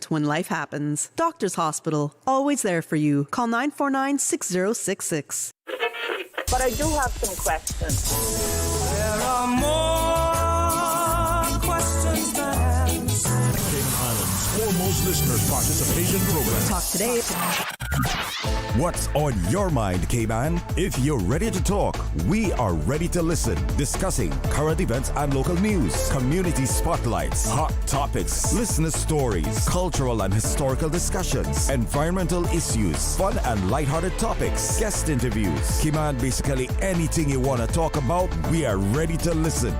When life happens, Doctors Hospital, always there for you. Call 949-6066. But I do have some questions. There are more questions than answers. Cayman Islands' foremost listeners' participation program. Talk today. What's on your mind, Cayman? If you're ready to talk, we are ready to listen. Discussing current events and local news, community spotlights, hot topics, listener stories, cultural and historical discussions, environmental issues, fun and lighthearted topics, guest interviews. Cayman, basically anything you want to talk about, we are ready to listen.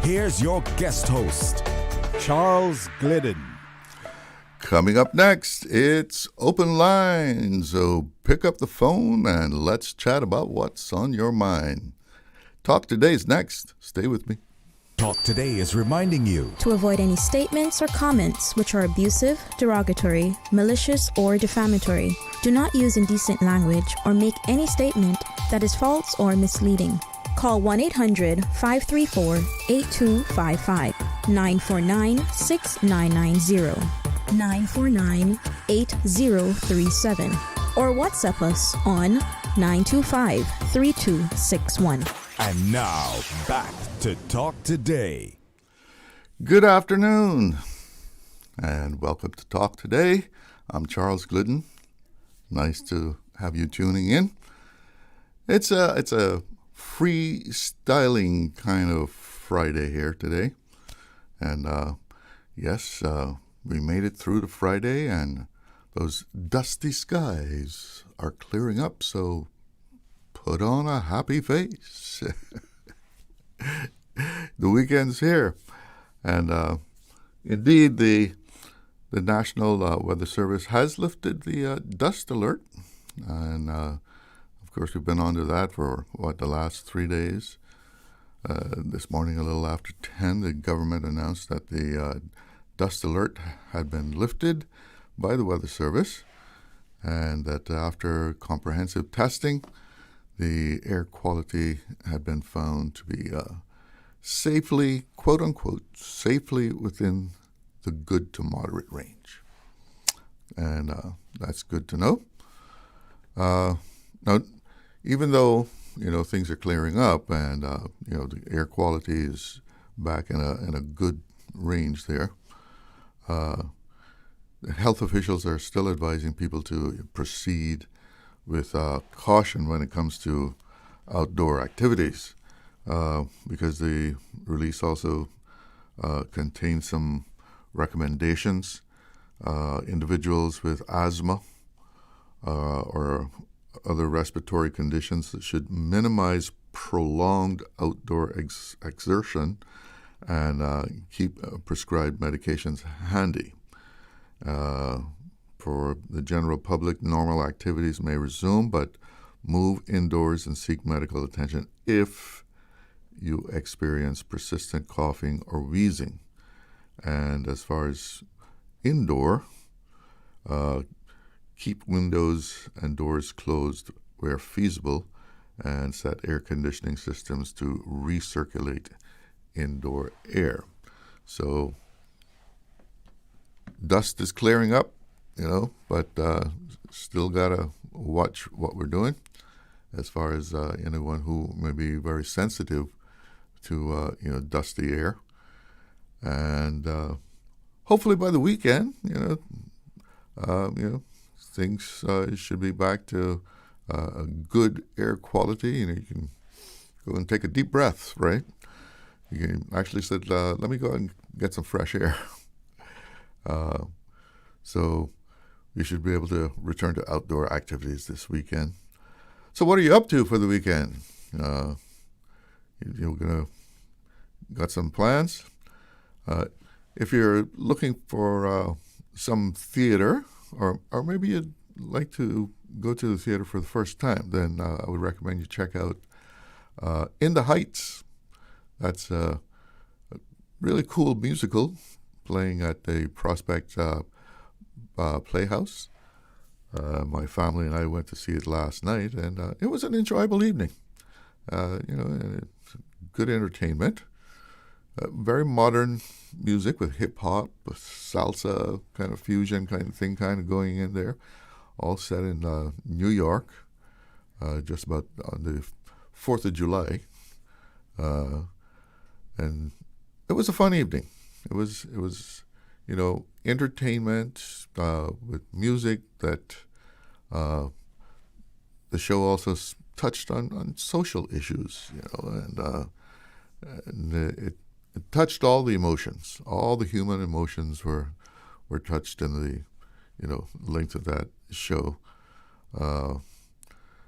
Here's your guest host, Charles Glidden. Coming up next, it's Open Line, so pick up the phone and let's chat about what's on your mind. Talk Today's next. Stay with me. Talk Today is reminding you to avoid any statements or comments which are abusive, derogatory, malicious, or defamatory. Do not use indecent language or make any statement that is false or misleading. Call 1-800-534-8255, 949-6990. 949-8037 or WhatsApp us on 925-3261. And now, back to Talk Today. Good afternoon, and welcome to Talk Today. I'm Charles Glidden. Nice to have you tuning in. It's a freestyling kind of Friday here today, and yes, we made it through to Friday, and those dusty skies are clearing up, so put on a happy face. The weekend's here, and indeed the National Weather Service has lifted the dust alert, and of course we've been under that for, the last 3 days. This morning, a little after 10, the government announced that the dust alert had been lifted by the Weather Service, and that after comprehensive testing, the air quality had been found to be safely, quote-unquote, safely within the good to moderate range. And that's good to know. Now, even though, things are clearing up and, the air quality is back in a good range there, health officials are still advising people to proceed with caution when it comes to outdoor activities, because the release also contains some recommendations. Individuals with asthma or other respiratory conditions that should minimize prolonged outdoor exertion and keep prescribed medications handy. For the general public, normal activities may resume, but move indoors and seek medical attention if you experience persistent coughing or wheezing. And as far as indoor, keep windows and doors closed where feasible, and set air conditioning systems to recirculate indoor air. So dust is clearing up, but still gotta watch what we're doing as far as anyone who may be very sensitive to dusty air. And hopefully by the weekend, things should be back to a good air quality. You can go and take a deep breath, right? You can actually said, let me go and get some fresh air. So you should be able to return to outdoor activities this weekend. So what are you up to for the weekend? You're got some plans? If you're looking for some theater, or maybe you'd like to go to the theater for the first time, then I would recommend you check out In the Heights. That's a really cool musical playing at the Prospect Playhouse. My family and I went to see it last night, and it was an enjoyable evening. Good entertainment. very modern music with hip hop, salsa kind of fusion kind of thing, kind of going in there. All set in New York, just about on the 4th of July, and it was a fun evening. It was entertainment with music that the show also touched on social issues, and it touched all the emotions. All the human emotions were touched in the length of that show, and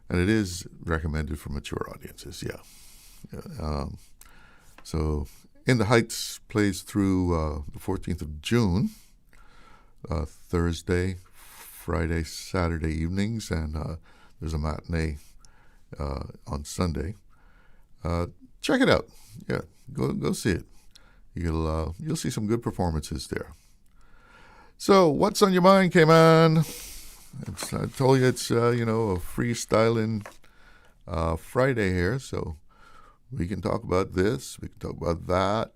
it is recommended for mature audiences. So In the Heights plays through the 14th of June, Thursday, Friday, Saturday evenings, and there's a matinee on Sunday. Check it out. Yeah, go see it. You'll see some good performances there. So, what's on your mind, Cayman? I told you it's a freestyling Friday here, so we can talk about this, we can talk about that,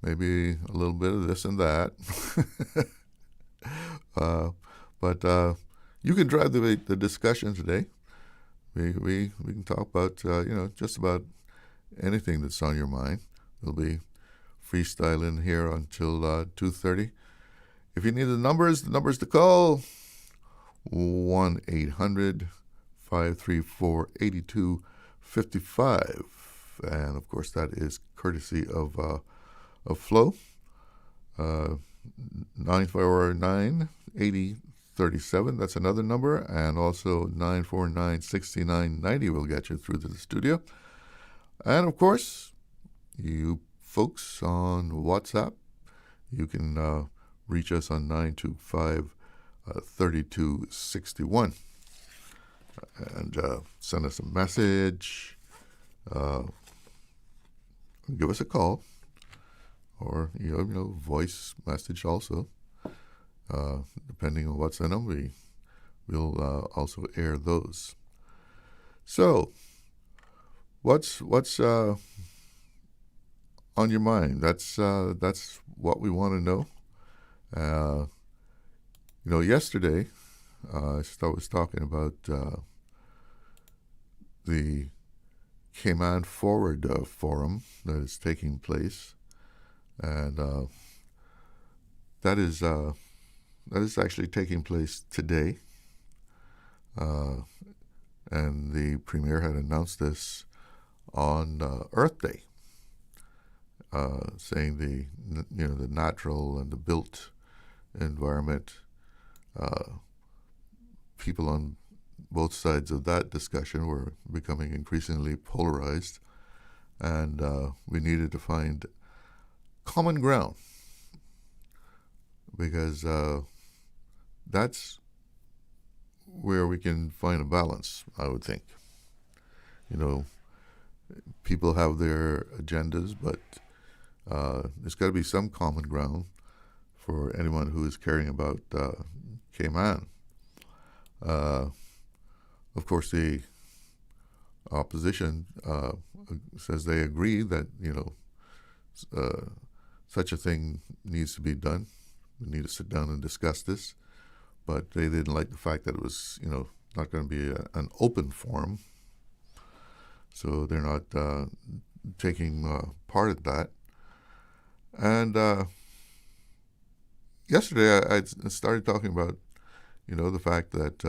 maybe a little bit of this and that. But you can drive the discussion today. We can talk about just about anything that's on your mind. We'll be freestyling here until 2:30. If you need the numbers to call, 1-800-534-8255. And, of course, that is courtesy of Flo. 949-8037, that's another number. And also 949-6990 will get you through to the studio. And, of course, you folks on WhatsApp, you can reach us on 925-3261 and send us a message, give us a call, or voice message also. Depending on what's in them, we'll also air those. So, what's on your mind? That's what we want to know. Yesterday, I was talking about the Cayman Forward Forum that is taking place, and that is actually taking place today. And the Premier had announced this on Earth Day, saying the natural and the built environment, people on both sides of that discussion were becoming increasingly polarized, and we needed to find common ground, because that's where we can find a balance, I would think. People have their agendas, but there's got to be some common ground for anyone who is caring about Cayman. Of course, the opposition says they agree that such a thing needs to be done. We need to sit down and discuss this, but they didn't like the fact that it was not going to be an open forum, so they're not taking part of that. And yesterday I started talking about the fact that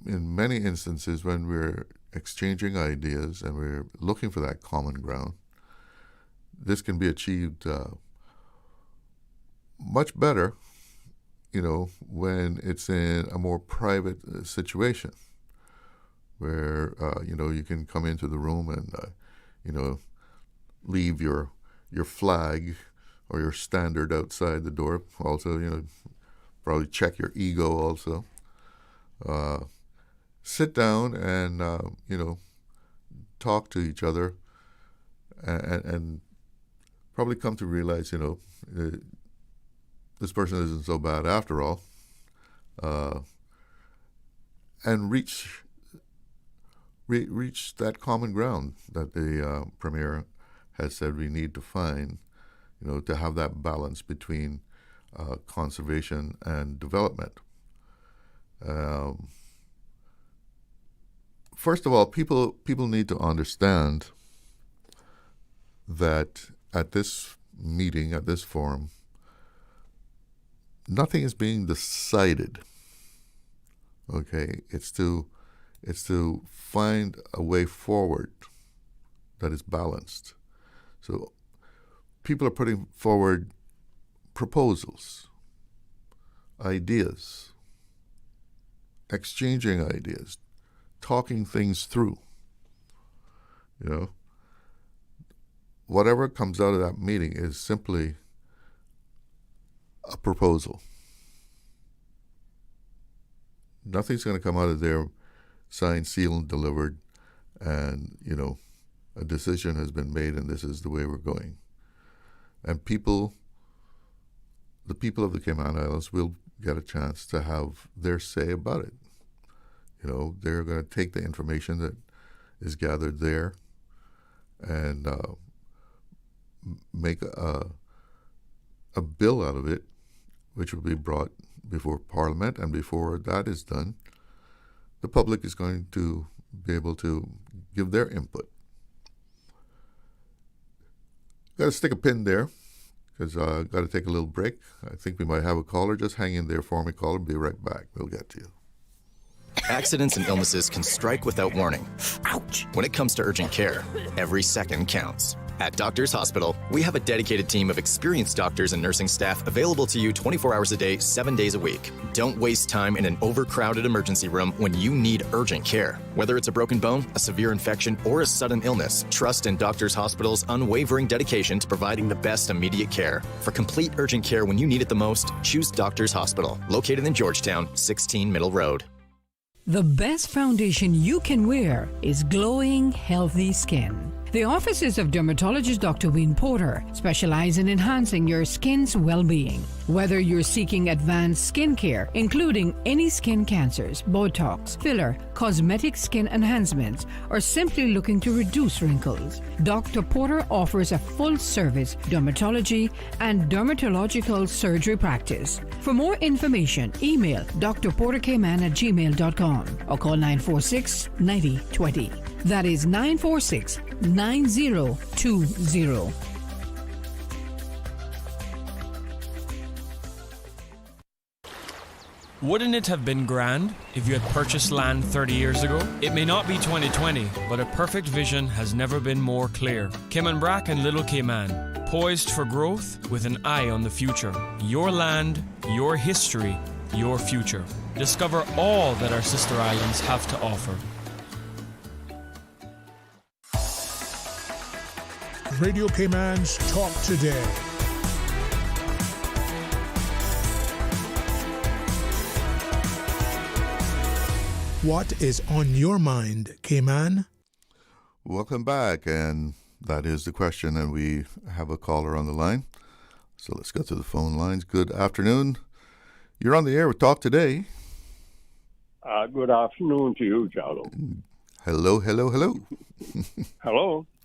in many instances when we're exchanging ideas and we're looking for that common ground, this can be achieved much better, when it's in a more private situation, where you can come into the room and leave your flag or your standard outside the door. Also, probably check your ego also. Sit down and talk to each other, and probably come to realize this person isn't so bad after all, and reach that common ground that the Premier has said we need to find, to have that balance between conservation and development. First of all, people need to understand that at this meeting, at this forum, nothing is being decided. Okay, it's to find a way forward that is balanced. So people are putting forward proposals, ideas, exchanging ideas, talking things through. Whatever comes out of that meeting is simply a proposal. Nothing's going to come out of there signed, sealed, and delivered, and, a decision has been made and this is the way we're going. And the people of the Cayman Islands will get a chance to have their say about it. They're going to take the information that is gathered there and make a bill out of it, which will be brought before Parliament, and before that is done, the public is going to be able to give their input. Got to stick a pin there, because I've got to take a little break. I think we might have a caller. Just hang in there for me, caller. Be right back. We'll get to you. Accidents and illnesses can strike without warning. Ouch! When it comes to urgent care, every second counts. At Doctors Hospital, we have a dedicated team of experienced doctors and nursing staff available to you 24 hours a day, 7 days a week. Don't waste time in an overcrowded emergency room when you need urgent care. Whether it's a broken bone, a severe infection, or a sudden illness, trust in Doctors Hospital's unwavering dedication to providing the best immediate care. For complete urgent care when you need it the most, choose Doctors Hospital, located in Georgetown, 16 Middle Road. The best foundation you can wear is glowing, healthy skin. The offices of dermatologist Dr. Wayne Porter specialize in enhancing your skin's well-being. Whether you're seeking advanced skincare, including any skin cancers, Botox, filler, cosmetic skin enhancements, or simply looking to reduce wrinkles, Dr. Porter offers a full-service dermatology and dermatological surgery practice. For more information, email drporterkman@gmail.com or call 946-9020. That is 946-9020. Wouldn't it have been grand if you had purchased land 30 years ago? It may not be 2020, but a perfect vision has never been more clear. Cayman Brac and Little Cayman, poised for growth with an eye on the future. Your land, your history, your future. Discover all that our sister islands have to offer. Radio Cayman's Talk Today. What is on your mind, Cayman? Welcome back, and that is the question, and we have a caller on the line. So let's go to the phone lines. Good afternoon. You're on the air with Talk Today. Good afternoon to you, Jalo. Hello. Hello.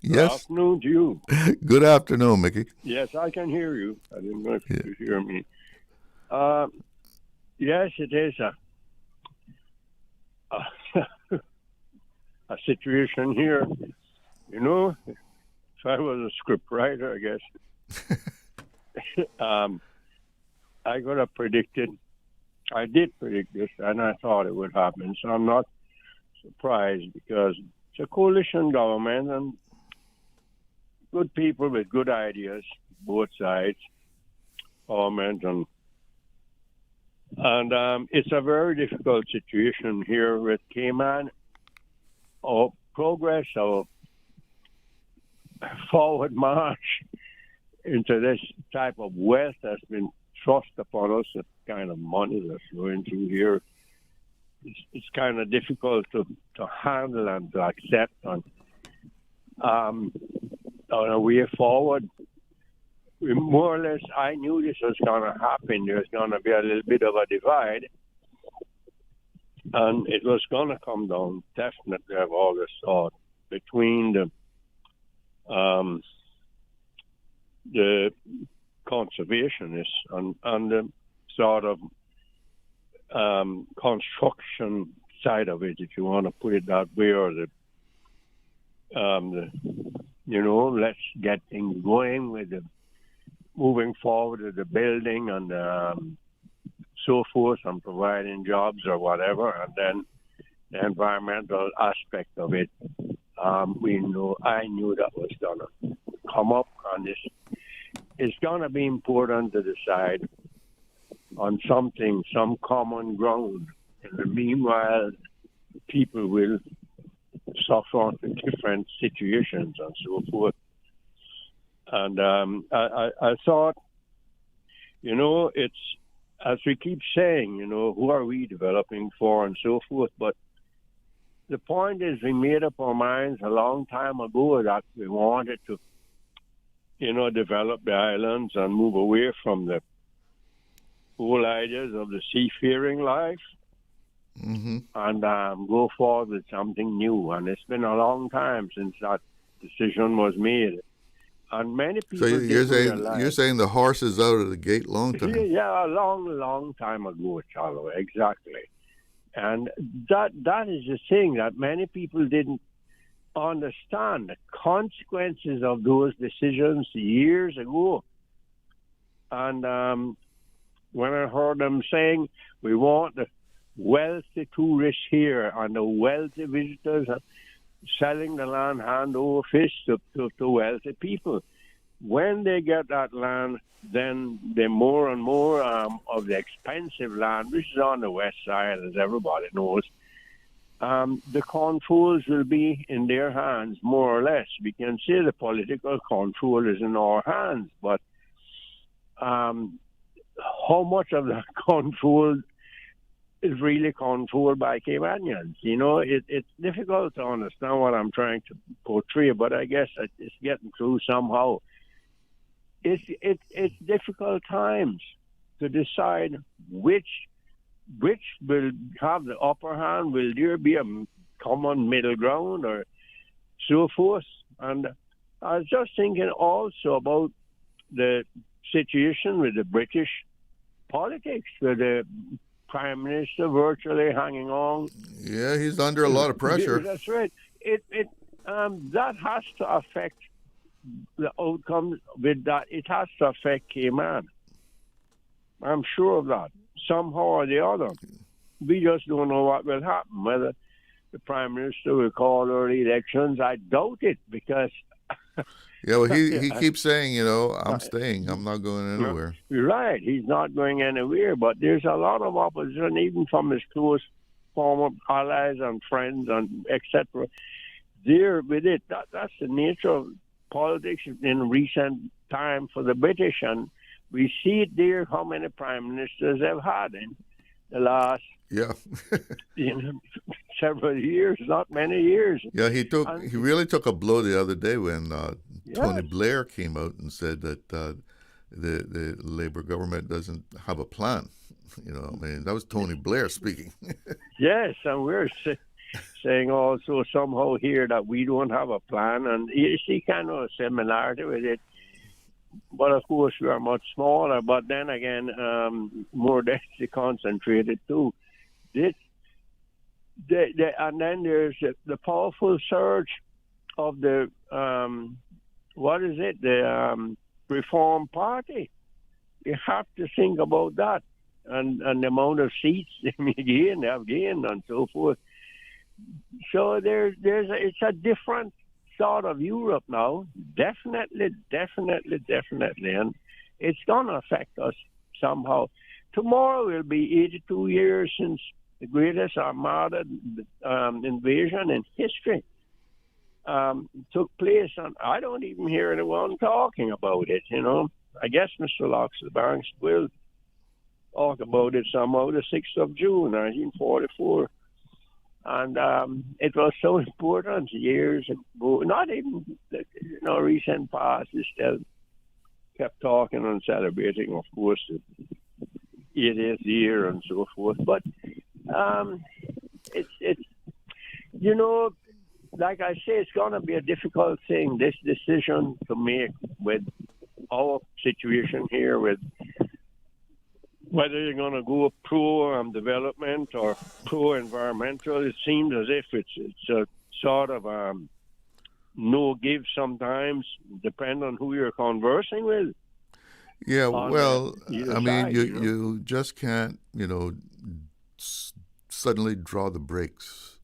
Yes. Good afternoon to you. Good afternoon, Mickey. Yes, I can hear you. I didn't know if you could hear me. Yes, it is a situation here. If I was a script writer, I guess, I could have predicted. I did predict this, and I thought it would happen. So I'm not surprised, because it's a coalition government and good people with good ideas, both sides, government, and it's a very difficult situation here with Cayman. Our progress, our forward march into this type of wealth has been thrust upon us, the kind of money that's going through here. It's kind of difficult to handle and to accept. And on a way forward, we more or less, I knew this was going to happen. There's going to be a little bit of a divide, and it was going to come down, definitely, I've always thought, between the the conservationists and the sort of construction side of it, if you want to put it that way, or let's get things going with the moving forward with the building and so forth, and providing jobs or whatever, and then the environmental aspect of it. I knew that was gonna come up, and it's gonna be important to decide on something, some common ground. In the meanwhile, people will suffer in different situations and so forth. And I thought, it's, as we keep saying, who are we developing for and so forth. But the point is, we made up our minds a long time ago that we wanted to, develop the islands and move away from the whole ideas of the seafaring life. Mm-hmm. And go forward with something new. And it's been a long time since that decision was made. And many people So you're saying the horse is out of the gate long time? Yeah, a long time ago, Charlo, exactly. And that is the thing, that many people didn't understand the consequences of those decisions years ago. And when I heard them saying, we want the wealthy tourists here and the wealthy visitors selling the land hand over fist to wealthy people. When they get that land, then the more and more of the expensive land, which is on the west side, as everybody knows, the controls will be in their hands, more or less. We can say the political control is in our hands, but how much of that control is really controlled by Caymanians? It's difficult to understand what I'm trying to portray, but I guess it's getting through somehow. It's difficult times to decide which will have the upper hand. Will there be a common middle ground or so forth? And I was just thinking also about the situation with the British politics, with the Prime Minister virtually hanging on. Yeah, he's under a lot of pressure. That's right. That has to affect the outcome with that. It has to affect Cayman. I'm sure of that, somehow or the other. We just don't know what will happen. Whether the Prime Minister will call early elections, I doubt it, because... Yeah, well, he keeps saying, I'm staying. I'm not going anywhere. You're right. He's not going anywhere. But there's a lot of opposition, even from his close former allies and friends and etc. There with it. That's the nature of politics in recent time for the British. And we see it there, how many prime ministers they've had in the last several years, not many years. Yeah, he really took a blow the other day when Tony Blair came out and said that the Labour government doesn't have a plan. That was Tony Blair speaking. Yes, and we're saying also somehow here that we don't have a plan, and you see kind of a similarity with it. But of course, we are much smaller. But then again, more densely concentrated too. And then there's the powerful surge of the the Reform Party. You have to think about that, and the amount of seats they have gained, and so forth. So it's a different sort of Europe now, definitely, and it's going to affect us somehow. Tomorrow will be 82 years since the greatest Armada invasion in history took place, and I don't even hear anyone talking about it. I guess Mr. Loxley Banks will talk about it somehow. The 6th of June, 1944. And it was so important years ago. Not even recent past. We still kept talking and celebrating, of course, the 80th year and so forth. But it's like I say, it's going to be a difficult thing, this decision to make with our situation here with whether you're going to go pro development or pro environmental. It seems as if it's a sort of no give sometimes, depending on who you're conversing with. Yeah, well, I mean, side, you just can't, suddenly draw the brakes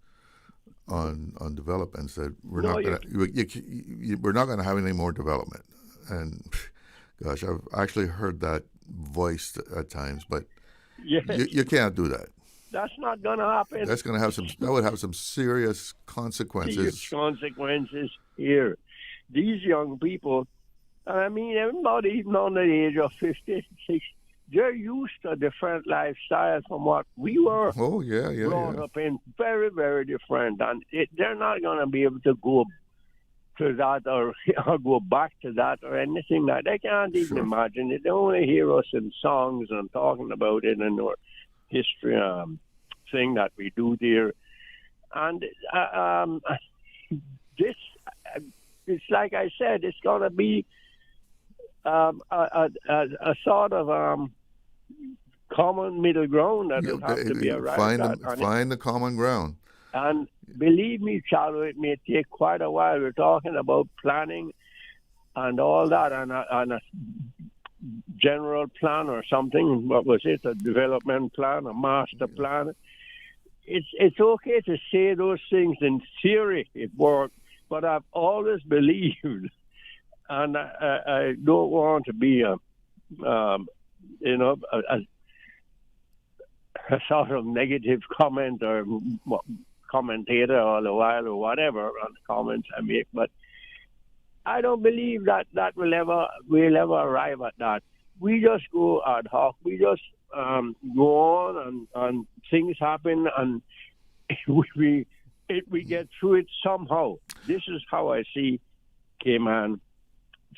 on development. That we're not going to have any more development. And gosh, I've actually heard that voiced at times, but yes. you can't do that. That's not going to happen. That would have some serious consequences. Serious consequences here. These young people, I mean, everybody even on the age of 50, 60, they're used to a different lifestyle from what we were. Oh, yeah. Brought up in. Very, very different. And they're not going to be able to go to that or go back to that or anything like that. They can't even imagine it. They only hear us in songs and talking about it in our history thing that we do there. And this, it's like I said, it's going to be a sort of common middle ground that will have to be arrived at. Find the common ground. And believe me, Charlie, it may take quite a while. We're talking about planning and all that, and a general plan or something. What was it? A development plan, a master plan. It's okay to say those things in theory. It works, but I've always believed, and I don't want to be a sort of negative comment or commentator all the while or whatever on the comments I make, but I don't believe that we'll ever arrive at that. We just go ad hoc. We just go on and things happen and we get through it somehow. This is how I see Cayman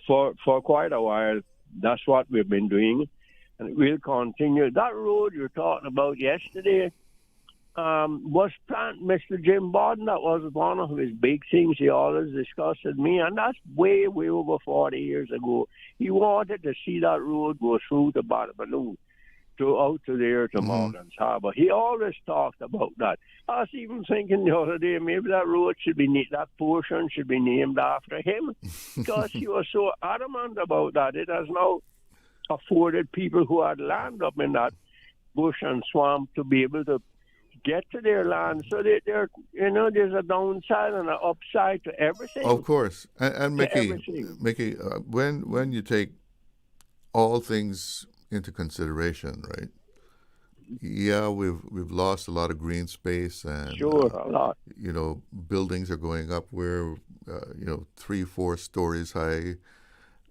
for quite a while. That's what we've been doing, and we'll continue. That road you're talking about yesterday was planned. Mr. Jim Borden, that was one of his big things he always discussed with me, and that's way over 40 years ago. He wanted to see that road go through the Bottomaloon, out to there to Morgan's Harbour. He always talked about that. I was even thinking the other day, maybe that road that portion should be named after him, because he was so adamant about that. It has now afforded people who had land up in that bush and swamp to be able to get to their land. So there's a downside and an upside to everything. Of course. And Mickey, when you take all things into consideration, right? Yeah, we've lost a lot of green space, and a lot. Buildings are going up where 3-4 stories high,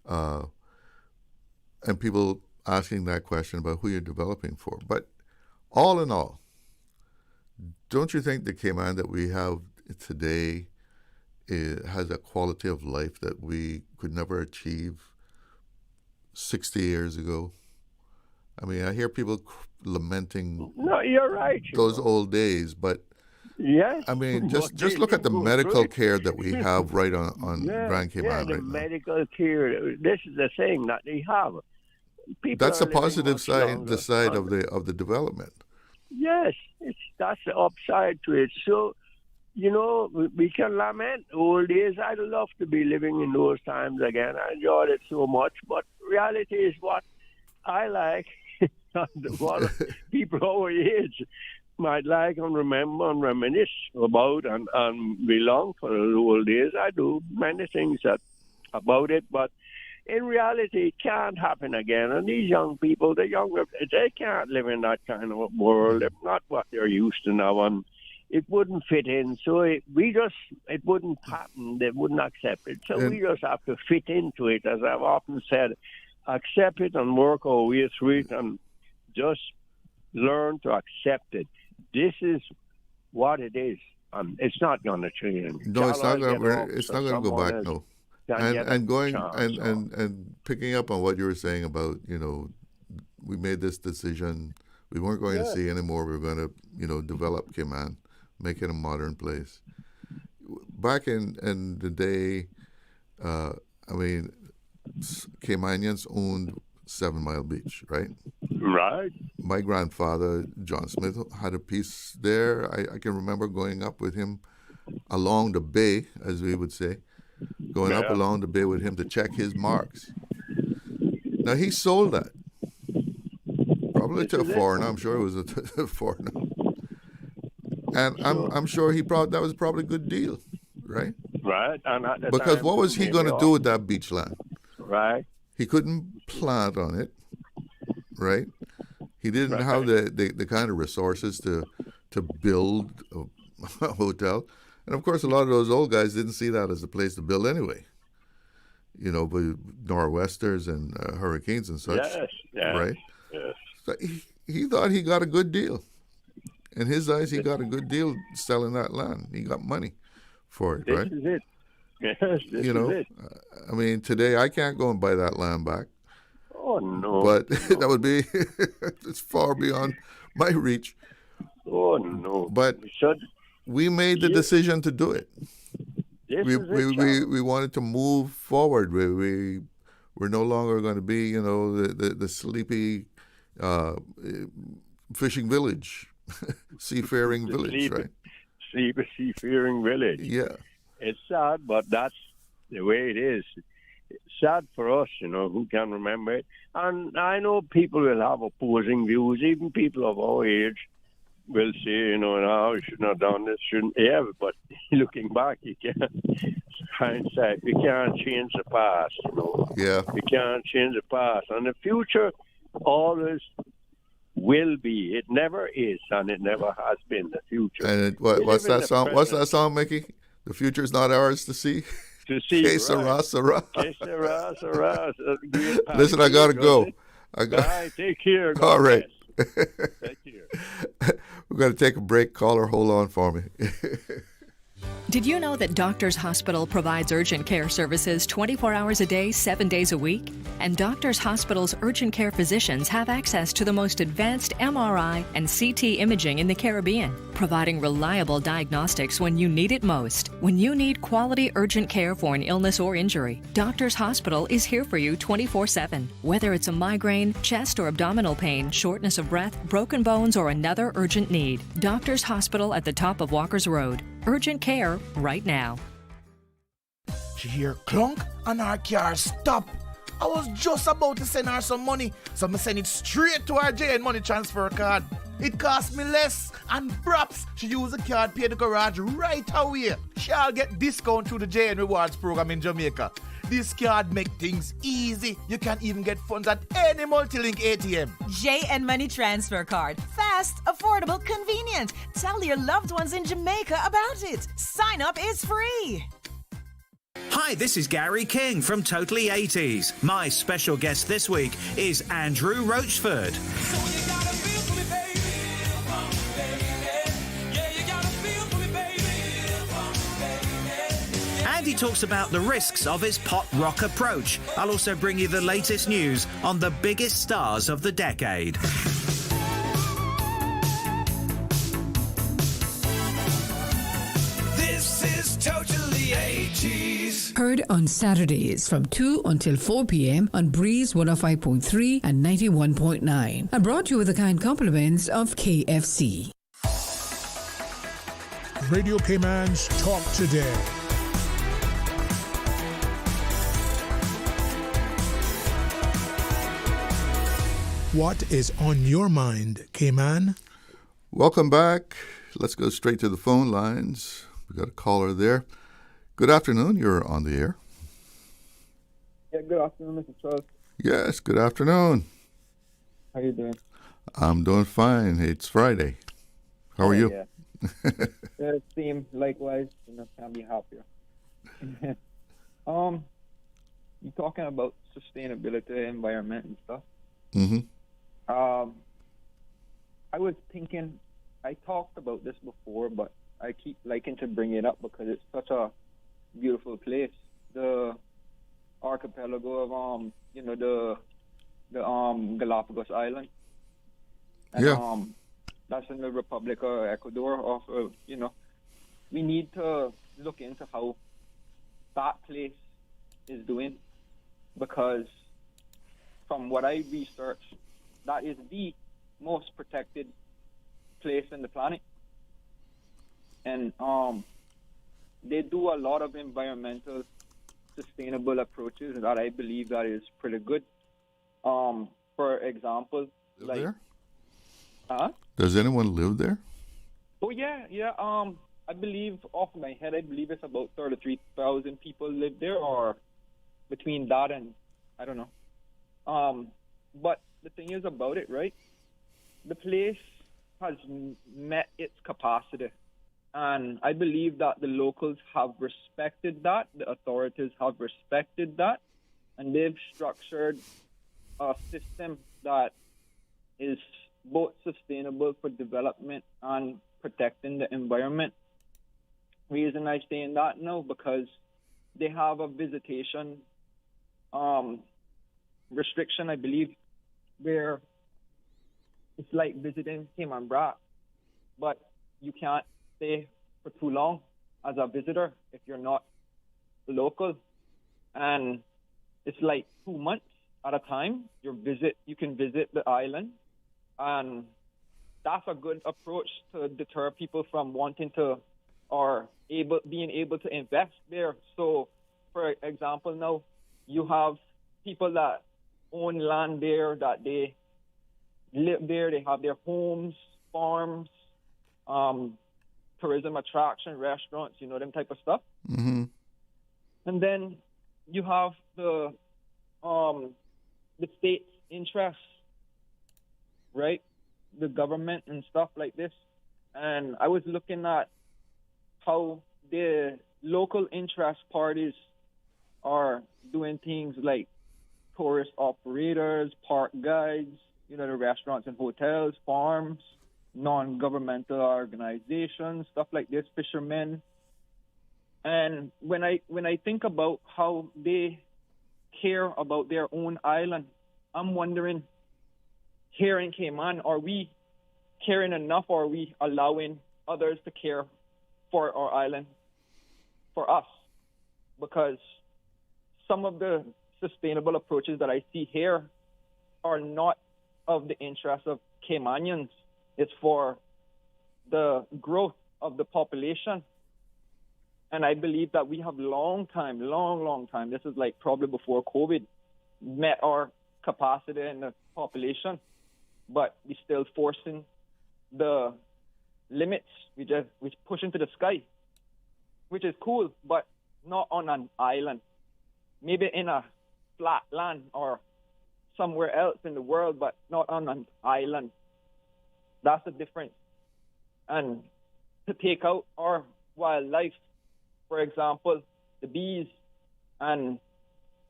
and people asking that question about who you're developing for. But all in all, don't you think the Cayman that we have today has a quality of life that we could never achieve 60 years ago? I mean, I hear people lamenting you're right. Those old days, but yes, I mean, just look at the medical care that we have right on Grand Cayman right now. The medical care. This is the thing that they have. People that's the positive side, the side of the development. Yes, that's the upside to it. So, we can lament old days. I'd love to be living in those times again. I enjoyed it so much, but reality is what I like. What people our age might like and remember and reminisce about and belong for the old days. I do many things about it, but in reality, it can't happen again. And these young people, they can't live in that kind of a world. It's not what they're used to now, and it wouldn't fit in. So it wouldn't happen. They wouldn't accept it. So we just have to fit into it, as I've often said. Accept it and work our way through it and just learn to accept it. This is what it is. It's not going to change. No, it's not going to go back. No. And going and picking up on what you were saying about, we made this decision. We weren't going to see anymore. We were going to, develop Cayman, make it a modern place. Back in the day, Caymanians owned 7 Mile Beach, right? Right. My grandfather, John Smith, had a piece there. I can remember going up with him along the bay, as we would say, going up along the bay with him to check his marks. Now, he sold that. Probably to a foreigner. I'm sure it was a foreigner. And I'm sure that was probably a good deal, right? Right. And at the because time, what was he going to do with that beach land? Right. He couldn't plant on it, right? He didn't have the kind of resources to build a hotel. And, of course, a lot of those old guys didn't see that as a place to build anyway. You know, with nor'westers and hurricanes and such, right? Yes. So he thought he got a good deal. In his eyes, he got a good deal selling that land. He got money for it, right? This is it. Yes, this is it. I mean, today I can't go and buy that land back. Oh, no. But that would be it's far beyond my reach. Oh, no. But we made the decision to do it. We wanted to move forward. We're no longer going to be, you know, the sleepy fishing village, seafaring village, right? Sleepy seafaring village. Yeah. It's sad, but that's the way it is. It's sad for us, you know, who can remember it. And I know people will have opposing views. Even people of our age will say, you know, no, we shouldn't have done this, shouldn't. Yeah, but looking back, you can't. Hindsight, we can't change the past, you know. Yeah. We can't change the past. And the future always will be. It never is, and it never has been the future. And what's that song? What's that song, Mickey? The future's not ours to see. To see. Que sera, sera. Que sera, sera. Listen, I gotta go. Bye. Take care. God All right. Take care. We're going to take a break. Caller, hold on for me. Did you know that Doctors Hospital provides urgent care services 24 hours a day, 7 days a week? And Doctors Hospital's urgent care physicians have access to the most advanced MRI and CT imaging in the Caribbean, providing reliable diagnostics when you need it most. When you need quality urgent care for an illness or injury, Doctors Hospital is here for you 24/7. Whether it's a migraine, chest or abdominal pain, shortness of breath, broken bones, or another urgent need, Doctors Hospital at the top of Walker's Road. Urgent care right now. She hear clunk and her car stop. I was just about to send her some money, so I send it straight to her JN money transfer card. It cost me less, and perhaps she use the card, pay the garage right away. She'll get discount through the JN Rewards program in Jamaica. This card make things easy. You can even get funds at any multi-link ATM. JN Money Transfer Card. Fast, affordable, convenient. Tell your loved ones in Jamaica about it. Sign up is free. Hi, this is Gary King from Totally 80s. My special guest this week is Andrew Roachford. Andy talks about the risks of his pop rock approach. I'll also bring you the latest news on the biggest stars of the decade. This is Totally 80s. Heard on Saturdays from 2 until 4 p.m. on Breeze 105.3 and 91.9. And brought to you with the kind compliments of KFC. Radio Cayman's Talk Today. What is on your mind, Cayman? Welcome back. Let's go straight to the phone lines. We got a caller there. Good afternoon. You're on the air. Yeah, good afternoon, Mr. Charles. Yes, good afternoon. How you doing? I'm doing fine. It's Friday. How are you? Yeah. Same, likewise. Can't be happier. You're talking about sustainability, environment, and stuff. Mm-hmm. I was thinking, I talked about this before, but I keep liking to bring it up because it's such a beautiful place. The archipelago of the Galapagos Island. And, that's in the Republic of Ecuador. We need to look into how that place is doing because from what I researched, that is the most protected place in the planet. And they do a lot of environmental sustainable approaches that I believe that is pretty good. For example, Live there? Huh? Does anyone live there? Oh yeah. I believe off my head, I believe it's about 33,000 people live there, or between that and I don't know. But the thing is about it, right? The place has met its capacity, and I believe that the locals have respected that. The authorities have respected that, and they've structured a system that is both sustainable for development and protecting the environment. Reason I say in that now, because they have a visitation restriction, I believe, where it's like visiting Cayman Brac, but you can't stay for too long as a visitor if you're not local. And it's like 2 months at a time. You can visit the island, and that's a good approach to deter people from wanting to or being able to invest there. So, for example, now you have people that own land there, that they live there, they have their homes, farms, tourism attraction, restaurants, them type of stuff. Mm-hmm. And then you have the state's interests, right? The government and stuff like this. And I was looking at how the local interest parties are doing things like tourist operators, park guides, the restaurants and hotels, farms, non-governmental organizations, stuff like this, fishermen. And when I think about how they care about their own island, I'm wondering, here in Cayman, are we caring enough, or are we allowing others to care for our island, for us? Because some of the sustainable approaches that I see here are not of the interest of Caymanians. It's for the growth of the population. And I believe that we have long time, this is like probably before COVID, met our capacity in the population, but we're still forcing the limits. We push into the sky, which is cool, but not on an island. Maybe in a flat land or somewhere else in the world, but not on an island. That's the difference. And to take out our wildlife, for example, the bees, and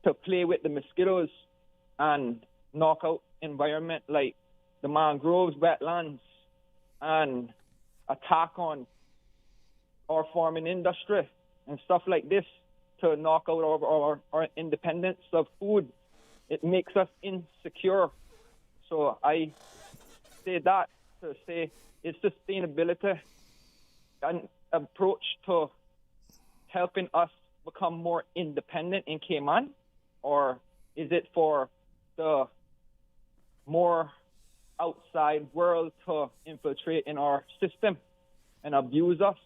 to play with the mosquitoes and knock out environment like the mangroves, wetlands, and attack on our farming industry and stuff like this to knock out our independence of food. It makes us insecure. So I say that to say, is sustainability an approach to helping us become more independent in Cayman, or is it for the more outside world to infiltrate in our system and abuse us?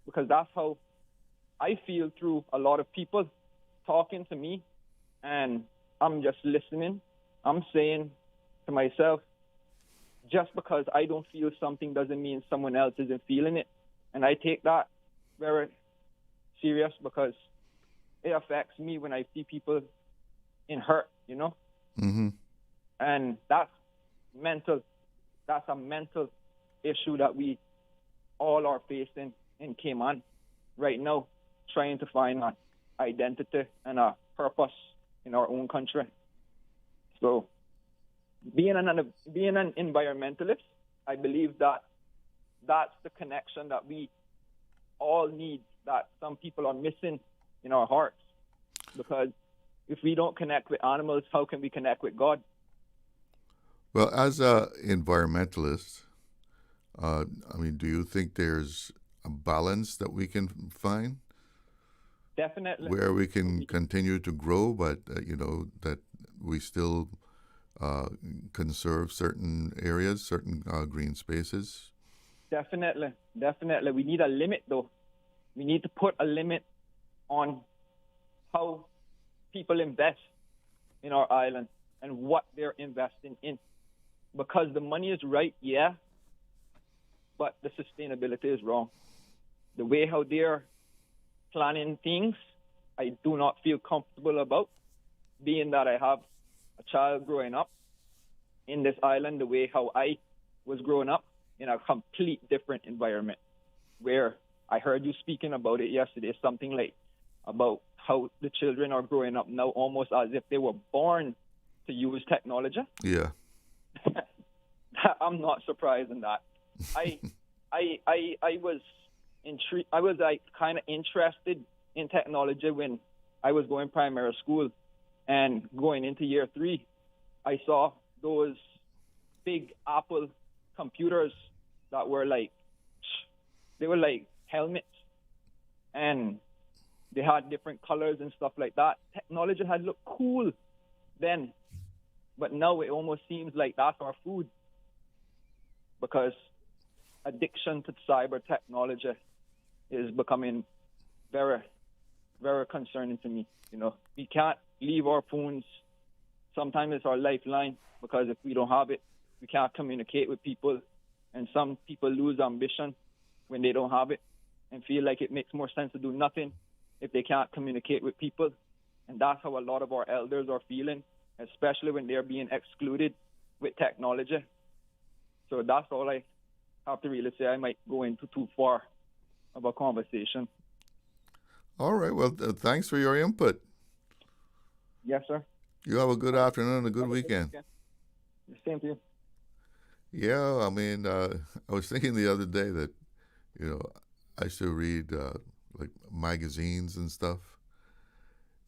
Because that's how I feel through a lot of people talking to me, and I'm just listening. I'm saying to myself, just because I don't feel something doesn't mean someone else isn't feeling it. And I take that very serious because it affects me when I see people in hurt, Mm-hmm. And that's mental. That's a mental issue that we all are facing in Cayman right now, trying to find an identity and a purpose in our own country. So being an environmentalist, I believe that that's the connection that we all need, that some people are missing in our hearts. Because if we don't connect with animals, how can we connect with God? Well, as an environmentalist, do you think there's a balance that we can find? Definitely. where we can continue to grow, but that we still conserve certain areas, certain green spaces. Definitely. We need a limit, though. We need to put a limit on how people invest in our island and what they're investing in. Because the money is right, yeah, but the sustainability is wrong. The way how they're planning things, I do not feel comfortable about, being that I have a child growing up in this island the way how I was growing up in a complete different environment, where I heard you speaking about it yesterday, something like about how the children are growing up now almost as if they were born to use technology. Yeah. I'm not surprised in that. I was intrigued. I was like kind of interested in technology when I was going primary school, and going into year 3, I saw those big Apple computers that were like helmets, and they had different colors and stuff like that. Technology had looked cool then, but now it almost seems like that's our food, because addiction to cyber technology is becoming very, very concerning to me. We can't leave our phones. Sometimes it's our lifeline, because if we don't have it, we can't communicate with people. And some people lose ambition when they don't have it and feel like it makes more sense to do nothing if they can't communicate with people. And that's how a lot of our elders are feeling, especially when they're being excluded with technology. So that's all I have to really say. I might go into too far of a conversation. All right. Well, thanks for your input. Yes, sir. You have a good afternoon and a good weekend. The same to you. Yeah, I mean, I was thinking the other day that, I should read like magazines and stuff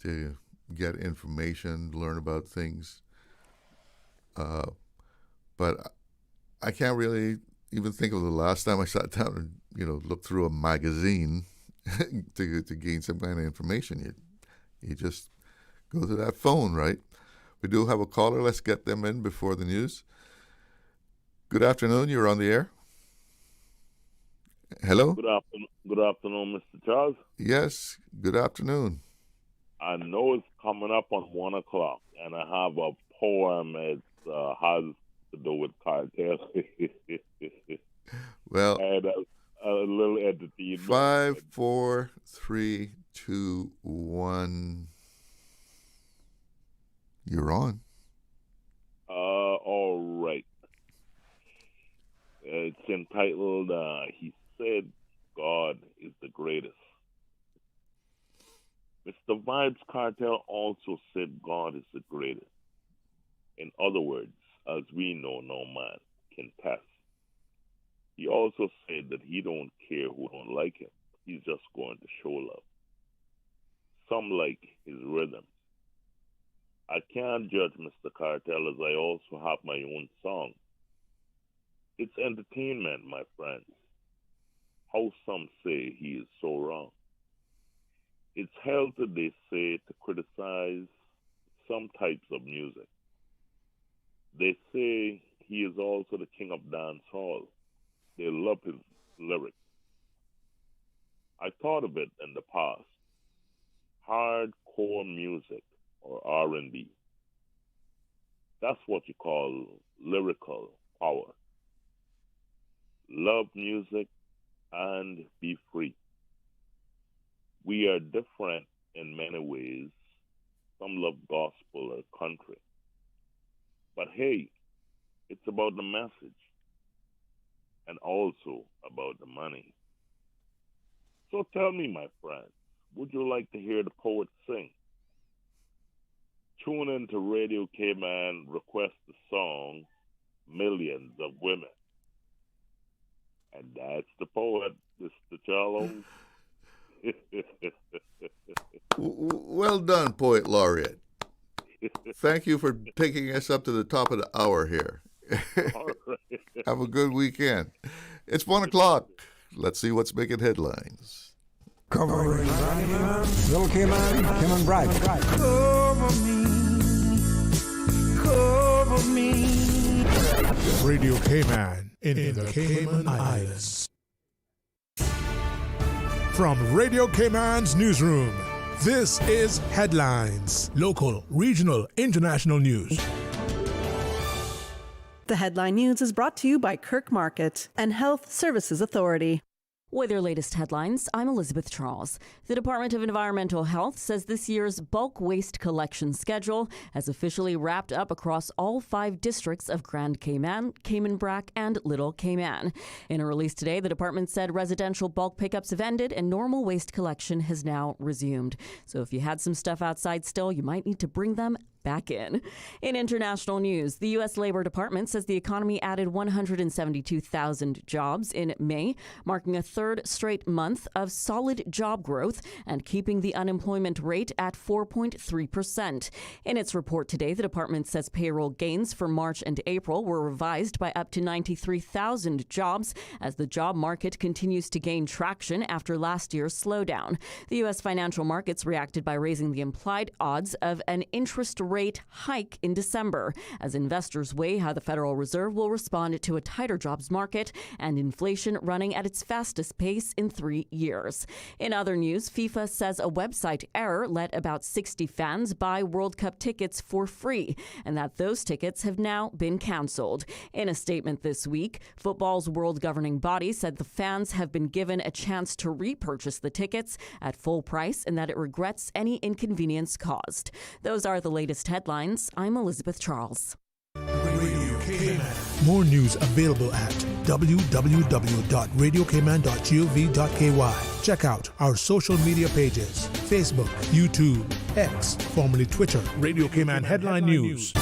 to get information, learn about things. But I can't really even think of the last time I sat down and, looked through a magazine to gain some kind of information. You just go to that phone, right? We do have a caller. Let's get them in before the news. Good afternoon. You're on the air. Hello? Good afternoon, Mr. Charles. Yes, good afternoon. I know it's coming up on 1 o'clock, and I have a poem that has to do with cartel. Well, and a little entertainment. 5, 4, 3, 2, 1. You're on. All right. It's entitled, He Said God is the Greatest. Mr. Vibes Cartel also said God is the greatest. In other words, as we know, no man can pass. He also said that he don't care who don't like him. He's just going to show love. Some like his rhythm. I can't judge Mr. Cartel, as I also have my own song. It's entertainment, my friends. How some say he is so wrong. It's healthy, they say, to criticize some types of music. They say he is also the king of dance hall. They love his lyrics. I thought of it in the past. Hardcore music, or R&B. That's what you call lyrical power. Love music and be free. We are different in many ways. Some love gospel or country. But hey, it's about the message and also about the money. So tell me, my friends, would you like to hear the poet sing? Tune in to Radio K-Man, request the song Millions of Women. And that's the poet, Mr. Charles. Well done, Poet Laureate. Thank you for taking us up to the top of the hour here. All right. Have a good weekend. It's 1 o'clock. Let's see what's making headlines. Covering Little Cayman, Kim and Brad. Cover me. Radio Cayman in the Cayman Islands. From Radio Cayman's newsroom, this is Headlines. Local, regional, international news. The Headline News is brought to you by Kirk Market and Health Services Authority. With your latest headlines, I'm Elizabeth Charles. The Department of Environmental Health says this year's bulk waste collection schedule has officially wrapped up across all 5 districts of Grand Cayman, Cayman Brac, and Little Cayman. In a release today, the department said residential bulk pickups have ended and normal waste collection has now resumed. So if you had some stuff outside still, you might need to bring them back in. In international news, the U.S. Labor Department says the economy added 172,000 jobs in May, marking a third straight month of solid job growth and keeping the unemployment rate at 4.3%. In its report today, the department says payroll gains for March and April were revised by up to 93,000 jobs as the job market continues to gain traction after last year's slowdown. The U.S. financial markets reacted by raising the implied odds of an interest rate hike in December as investors weigh how the Federal Reserve will respond to a tighter jobs market and inflation running at its fastest pace in 3 years. In other news, FIFA says a website error let about 60 fans buy World Cup tickets for free and that those tickets have now been canceled. In a statement this week, football's world governing body said the fans have been given a chance to repurchase the tickets at full price and that it regrets any inconvenience caused. Those are the latest headlines. I'm Elizabeth Charles. Radio Cayman. More news available at www.radiocayman.gov.ky. Check out our social media pages: Facebook, YouTube, X, formerly Twitter, Radio Cayman Headline News.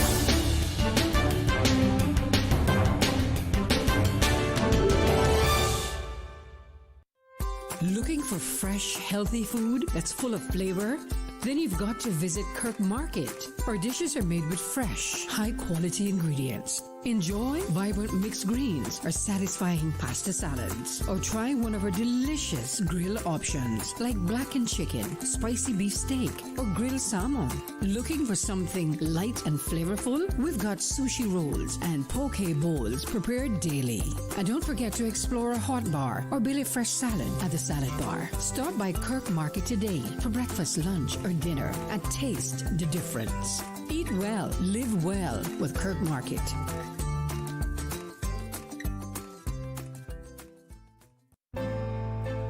Looking for fresh, healthy food that's full of flavor? Then you've got to visit Kirk Market. Our dishes are made with fresh, high-quality ingredients. Enjoy vibrant mixed greens or satisfying pasta salads. Or try one of our delicious grill options like blackened chicken, spicy beef steak, or grilled salmon. Looking for something light and flavorful? We've got sushi rolls and poke bowls prepared daily. And don't forget to explore a hot bar or Billy Fresh salad at the salad bar. Stop by Kirk Market today for breakfast, lunch, or dinner and taste the difference. Eat well, live well with Kirk Market.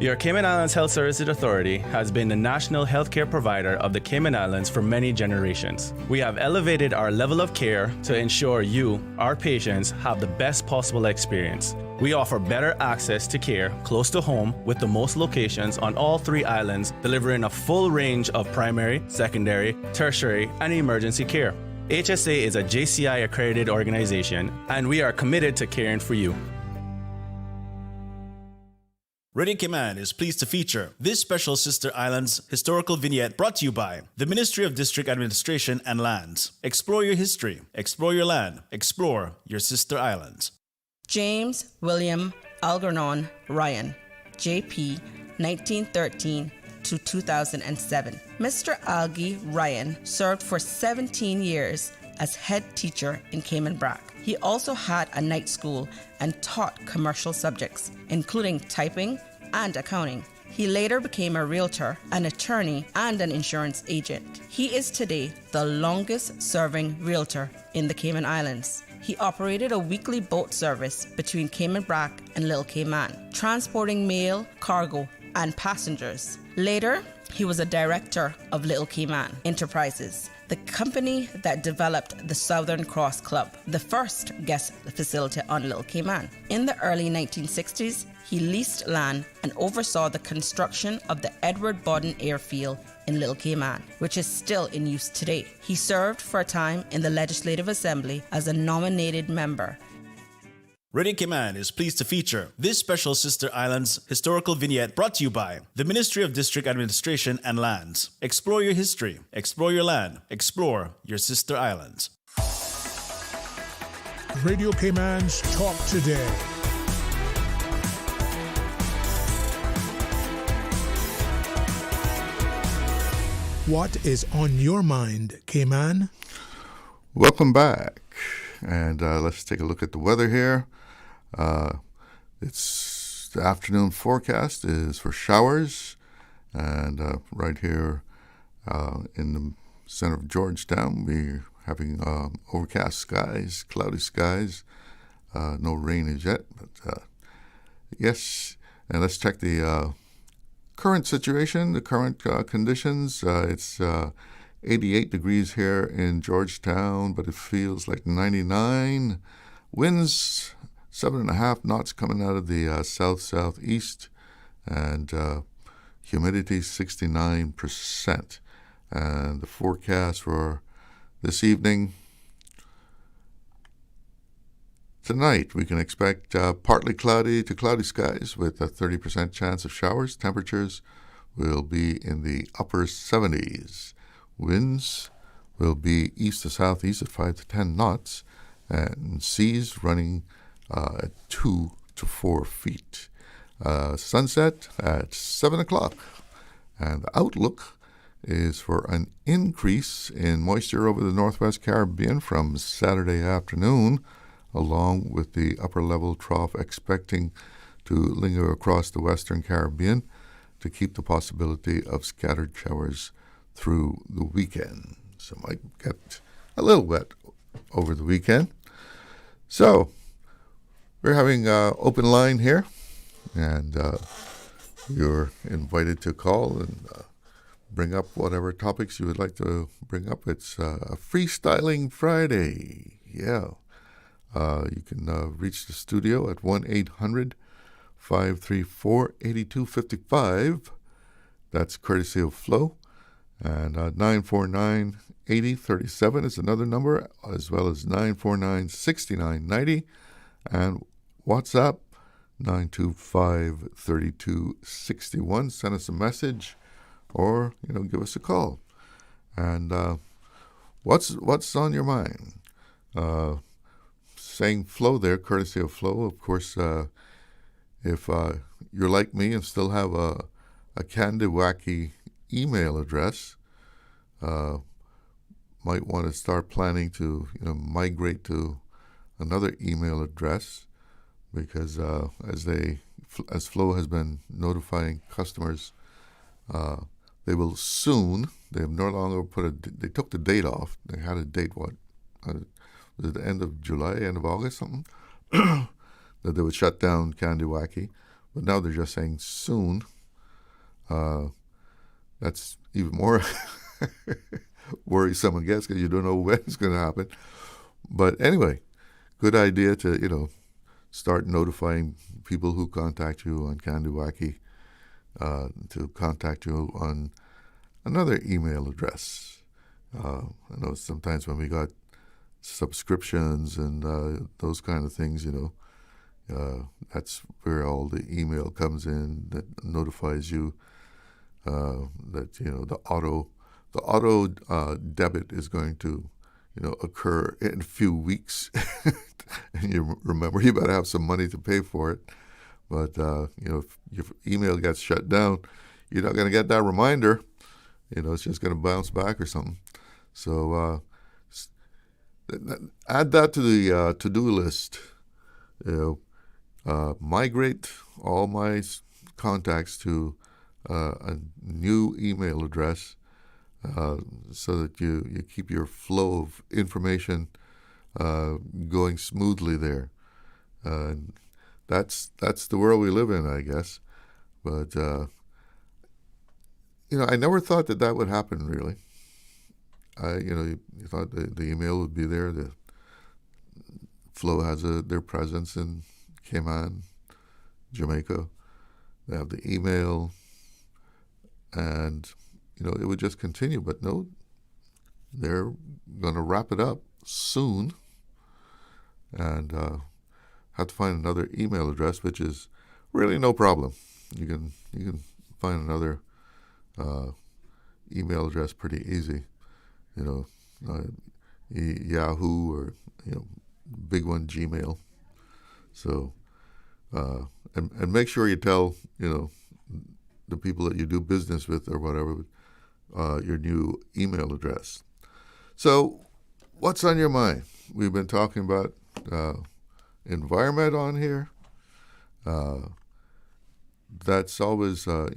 Your Cayman Islands Health Services Authority has been the national healthcare provider of the Cayman Islands for many generations. We have elevated our level of care to ensure you, our patients, have the best possible experience. We offer better access to care close to home with the most locations on all 3 islands, delivering a full range of primary, secondary, tertiary, and emergency care. HSA is a JCI accredited organization, and we are committed to caring for you. Radio Cayman is pleased to feature this special Sister Islands historical vignette brought to you by the Ministry of District Administration and Lands. Explore your history, explore your land, explore your Sister Islands. James William Algernon Ryan, JP, 1913 to 2007. Mr. Algie Ryan served for 17 years as head teacher in Cayman Brac. He also had a night school and taught commercial subjects, including typing and accounting. He later became a realtor, an attorney, and an insurance agent. He is today the longest-serving realtor in the Cayman Islands. He operated a weekly boat service between Cayman Brac and Little Cayman, transporting mail, cargo, and passengers. Later, he was a director of Little Cayman Enterprises, the company that developed the Southern Cross Club, the first guest facility on Little Cayman. In the early 1960s, he leased land and oversaw the construction of the Edward Bodden Airfield in Little Cayman, which is still in use today. He served for a time in the Legislative Assembly as a nominated member. Radio Cayman is pleased to feature this special Sister Islands historical vignette brought to you by the Ministry of District Administration and Lands. Explore your history, explore your land, explore your Sister Islands. Radio Cayman's Talk Today. What is on your mind, Cayman? Welcome back. And let's take a look at the weather here. It's the afternoon forecast is for showers. And right here in the center of Georgetown, we're having overcast skies, cloudy skies. No rain as yet, but yes. And let's check the current situation, the current conditions. It's 88 degrees here in Georgetown, but it feels like 99. Winds 7.5 knots coming out of the south-southeast, and humidity 69%. And the forecast for this evening, tonight we can expect partly cloudy to cloudy skies with a 30% chance of showers. Temperatures will be in the upper 70s. Winds will be east to southeast at 5 to 10 knots, and seas running at 2 to 4 feet. Sunset at 7 o'clock. And the outlook is for an increase in moisture over the northwest Caribbean from Saturday afternoon, along with the upper level trough expecting to linger across the western Caribbean to keep the possibility of scattered showers through the weekend. So might get a little wet over the weekend. So we're having open line here, and you're invited to call and bring up whatever topics you would like to bring up. It's a Freestyling Friday. Yeah. You can reach the studio at 1-800-534-8255. That's courtesy of Flo. And 949-8037 is another number, as well as 949-6990. And WhatsApp, 925-3261. Send us a message or, give us a call. And what's on your mind? Saying Flo there, courtesy of Flo. Of course, if you're like me and still have a Candiwacky email address, might want to start planning to migrate to another email address, because as Flo has been notifying customers, they will soon. They have no longer they took the date off. They had a date, was it the end of July, end of August, something, that they would shut down Candiwacky. But now they're just saying soon. That's even more worrisome, I guess, because you don't know when it's going to happen. But anyway, good idea to, start notifying people who contact you on Candiwacky to contact you on another email address. I know sometimes when we got subscriptions and those kind of things, that's where all the email comes in that notifies you that the auto debit is going to occur in a few weeks, and you remember you better have some money to pay for it. But if your email gets shut down, you're not going to get that reminder. It's just going to bounce back or something. So add that to the to-do list. Migrate all my contacts to a new email address, so that you keep your flow of information going smoothly there. That's the world we live in, I guess. But I never thought that would happen, really. You thought the email would be there. The Flo has their presence in Cayman, Jamaica. They have the email, and it would just continue. But no, they're going to wrap it up soon, and have to find another email address, which is really no problem. You can find another email address pretty easy. Yahoo or big one, Gmail. So and make sure you tell the people that you do business with or whatever your new email address. So, what's on your mind? We've been talking about environment on here. That's always, a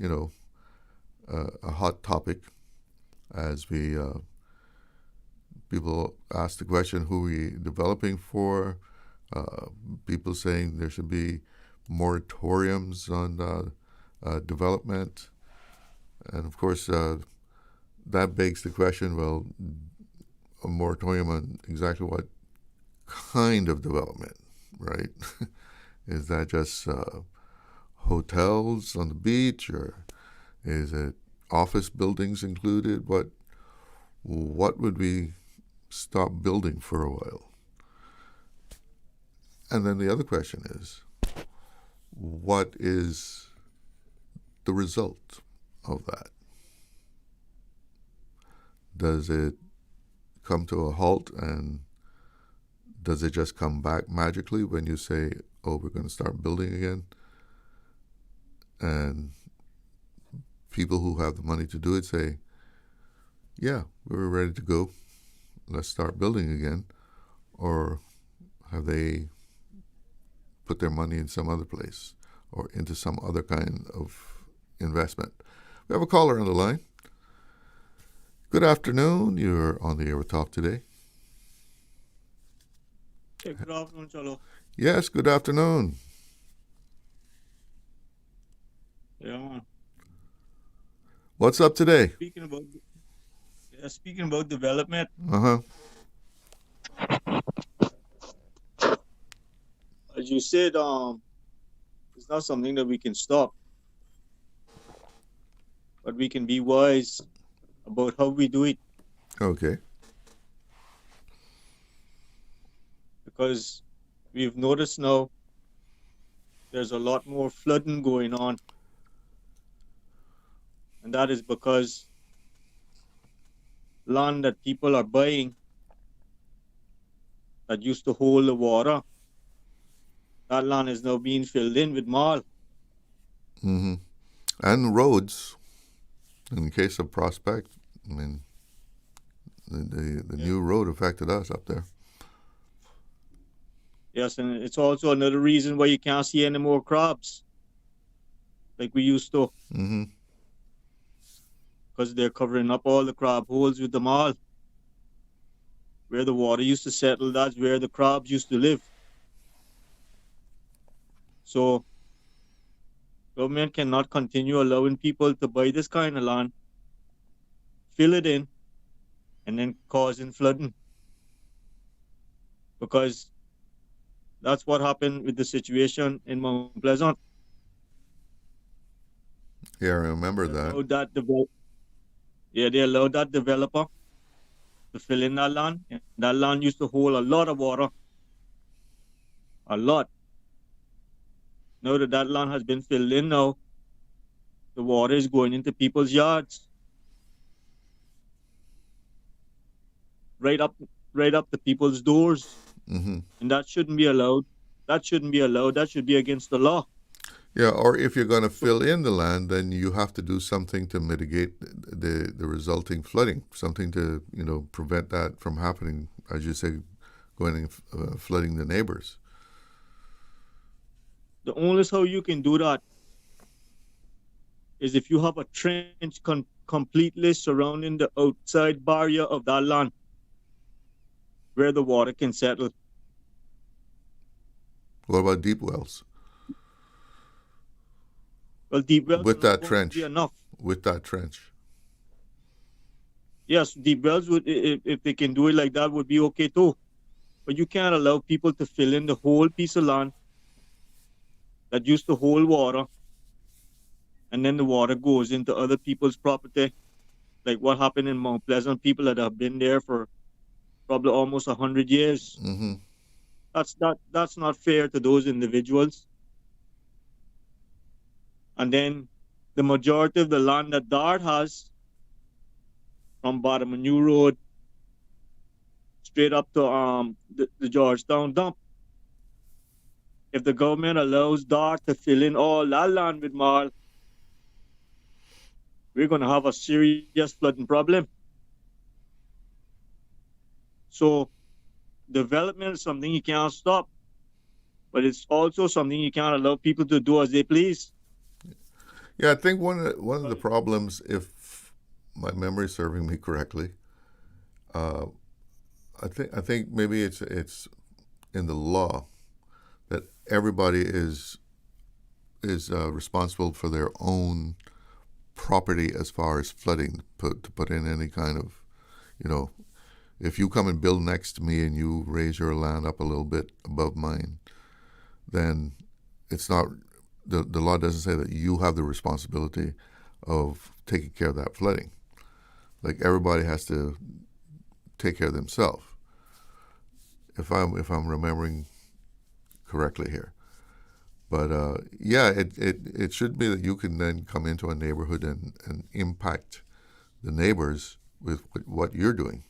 hot topic as we people ask the question, who are we developing for? People saying there should be moratoriums on development. And of course, that begs the question, well, a moratorium on exactly what kind of development, right? Is that just hotels on the beach, or is it office buildings included? What would we stop building for a while? And then the other question is, what is the result of that? Does it come to a halt, and does it just come back magically when you say, oh, we're going to start building again? And people who have the money to do it say, yeah, we're ready to go. Let's start building again. Or have they put their money in some other place or into some other kind of investment? We have a caller on the line. Good afternoon. You're on the air with Talk Today. Hey, good afternoon, Chalo. Yes, good afternoon. Yeah, man. What's up today? Speaking about development. As you said, it's not something that we can stop, but we can be wise about how we do it. Okay. Because we've noticed now there's a lot more flooding going on. And that is because land that people are buying that used to hold the water, that land is now being filled in with mall. Mm-hmm. And roads. In the case of Prospect, I mean, the new road affected us up there. Yes, and it's also another reason why you can't see any more crabs like we used to. Mm-hmm. Because they're covering up all the crab holes with the mall. Where the water used to settle, that's where the crabs used to live. So, government cannot continue allowing people to buy this kind of land, fill it in, and then causing flooding. Because that's what happened with the situation in Mount Pleasant. Yeah, I remember that. They allowed that developer to fill in that land. And that land used to hold a lot of water. A lot. Now that land has been filled in now, the water is going into people's yards. Right up to people's doors. Mm-hmm. And that shouldn't be allowed. That shouldn't be allowed. That should be against the law. Yeah, or if you're going to fill in the land, then you have to do something to mitigate the resulting flooding, something to, prevent that from happening, as you say, going and flooding the neighbors. The only how you can do that is if you have a trench completely surrounding the outside barrier of that land where the water can settle. What about deep wells? Well, deep wells with that trench. Enough. With that trench. Yes, deep wells would, if they can do it like that, would be okay too. But you can't allow people to fill in the whole piece of land that used to hold water, and then the water goes into other people's property, like what happened in Mount Pleasant. People that have been there for probably almost 100 years. Mm-hmm. That's not fair to those individuals. And then the majority of the land that DART has, from Bottomanu Road straight up to the Georgetown dump. If the government allows DART to fill in all that land with mall, we're going to have a serious flooding problem. So development is something you can't stop, but it's also something you can't allow people to do as they please. Yeah, I think one of the problems, if my memory is serving me correctly, I think maybe it's in the law that everybody is responsible for their own property as far as flooding. To put in any kind of, if you come and build next to me and you raise your land up a little bit above mine, then it's not. The law doesn't say that you have the responsibility of taking care of that flooding. Like everybody has to take care of themselves. If I'm remembering correctly here, but it should be that you can then come into a neighborhood and impact the neighbors with what you're doing.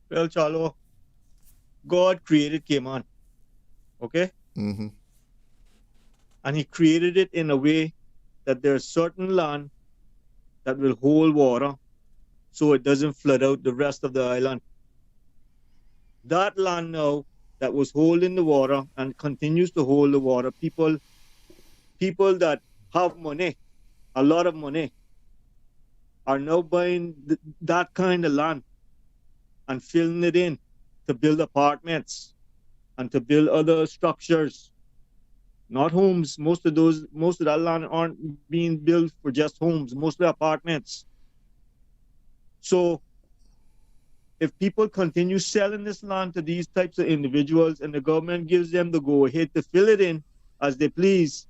Well, Chalo, God created Cayman, okay? Mm-hmm. And he created it in a way that there's certain land that will hold water so it doesn't flood out the rest of the island. That land now that was holding the water and continues to hold the water, people that have money, a lot of money, are now buying that kind of land and filling it in to build apartments and to build other structures, not homes. Most of that land aren't being built for just homes, mostly apartments. So if people continue selling this land to these types of individuals and the government gives them the go-ahead to fill it in as they please,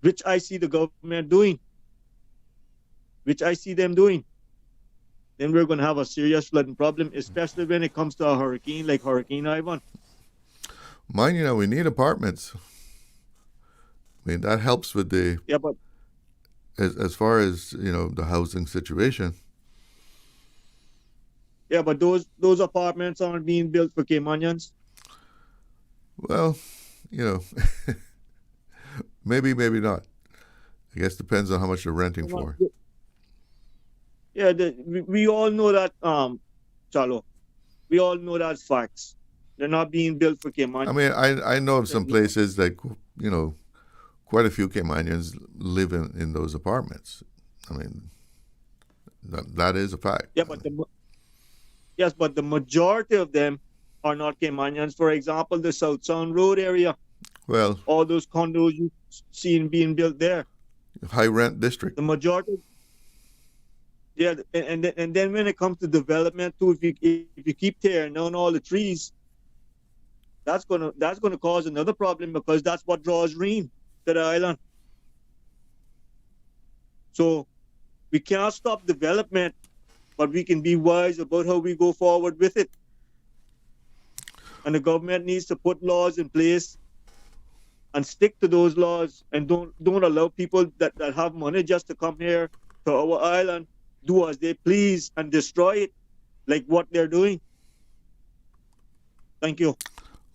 which I see the government doing, which I see them doing, then we're going to have a serious flooding problem, especially when it comes to a hurricane like Hurricane Ivan. Mind you, we need apartments. I mean, that helps with the... Yeah, but... As far as, the housing situation. Yeah, but those apartments aren't being built for Caymanians. Well, maybe not. I guess depends on how much they're renting for. Yeah, we all know that, Chalo. We all know that's facts. They're not being built for Caymanians. I mean, I know of some places that, quite a few Caymanians live in those apartments. I mean, that is a fact. Yeah, but the majority of them are not Caymanians. For example, the South Sound Road area. Well, all those condos you seen being built there. High rent district. The majority. Yeah, and then when it comes to development too, if you keep tearing down all the trees, that's gonna cause another problem because that's what draws rain to the island. So we can't stop development, but we can be wise about how we go forward with it. And the government needs to put laws in place and stick to those laws and don't allow people that have money just to come here to our island, do as they please and destroy it like what they're doing. Thank you.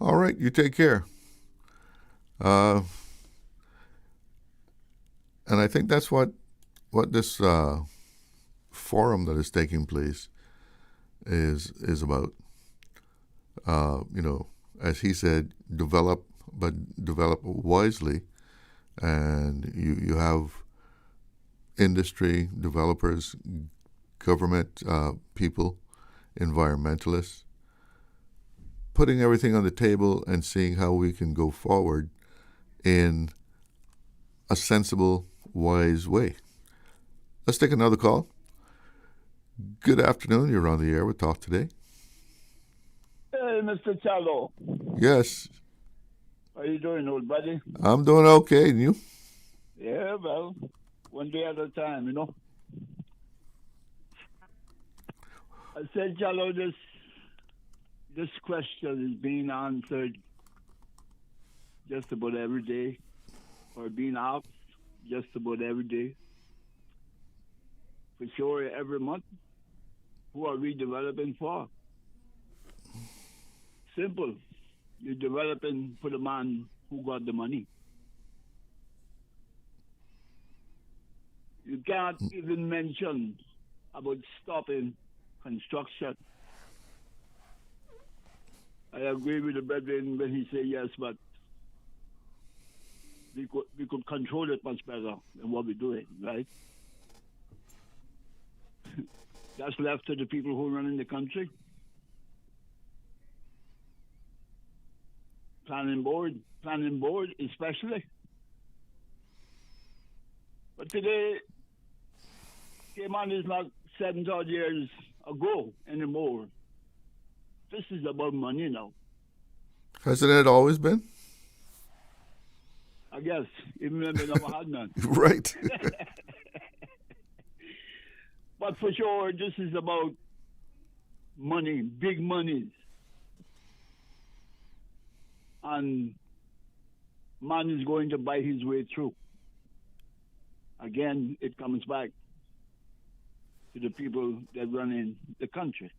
All right, you take care. And I think that's what this forum that is taking place is about. As he said, develop wisely, and you have industry, developers, government people, environmentalists, putting everything on the table and seeing how we can go forward in a sensible, wise way. Let's take another call. Good afternoon. You're on the air with Talk Today. Hey, Mr. Chalo. Yes. How you doing, old buddy? I'm doing okay. And you? Yeah, well, one day at a time, I said, Chalo, this question is being answered just about every day, or being asked just about every day. For sure, every month. Who are we developing for? Simple. You're developing for the man who got the money. You can't even mention about stopping construction. I agree with the brethren when he say yes, but we could control it much better than what we're doing, right? That's left to the people who run in the country. Planning board especially. But today, Cayman is not 700 years ago anymore. This is about money now. Hasn't it always been? I guess, even when we never had none. Right. But for sure, this is about money, big monies. And man is going to buy his way through. Again, it comes back to the people that run in the country.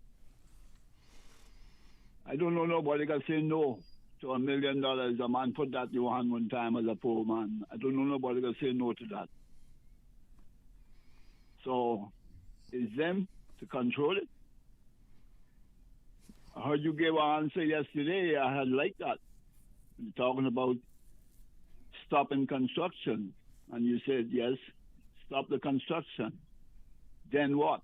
I don't know nobody can say no to $1 million. A man put that in your hand one time as a poor man. I don't know nobody can say no to that. So it's them to control it. I heard you gave an answer yesterday. I had liked that. You're talking about stopping construction. And you said, yes, stop the construction. Then what?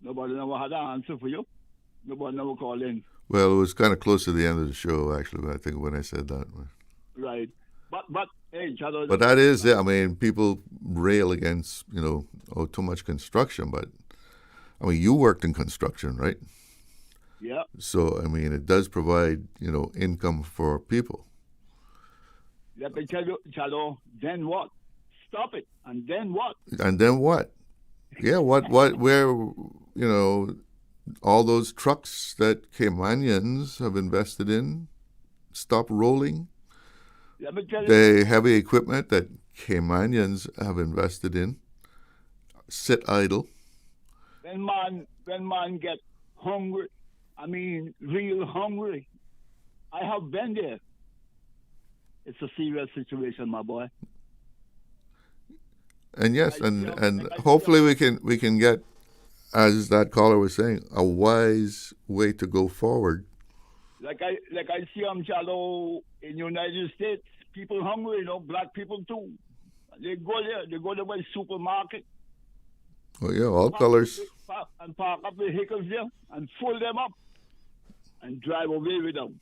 Nobody never had an answer for you. Nobody never called in. Well, it was kind of close to the end of the show, actually, I think, when I said that. Right. But hey, Chado. But that is it. I mean, people rail against, too much construction. But, I mean, you worked in construction, right? Yeah. So, I mean, it does provide, income for people. Let me tell you, Chado, then what? Stop it. And then what? And then what? Yeah, where, all those trucks that Caymanians have invested in stop rolling. Let me tell you. The heavy equipment that Caymanians have invested in sit idle. When man get hungry, I mean real hungry. I have been there. It's a serious situation, my boy. And yes, and hopefully we can get, as that caller was saying, a wise way to go forward. Like I see Chalo in United States, people hungry, black people too. They go to the supermarket. Oh yeah, all colors. And park up the vehicles there and fill them up and drive away with them.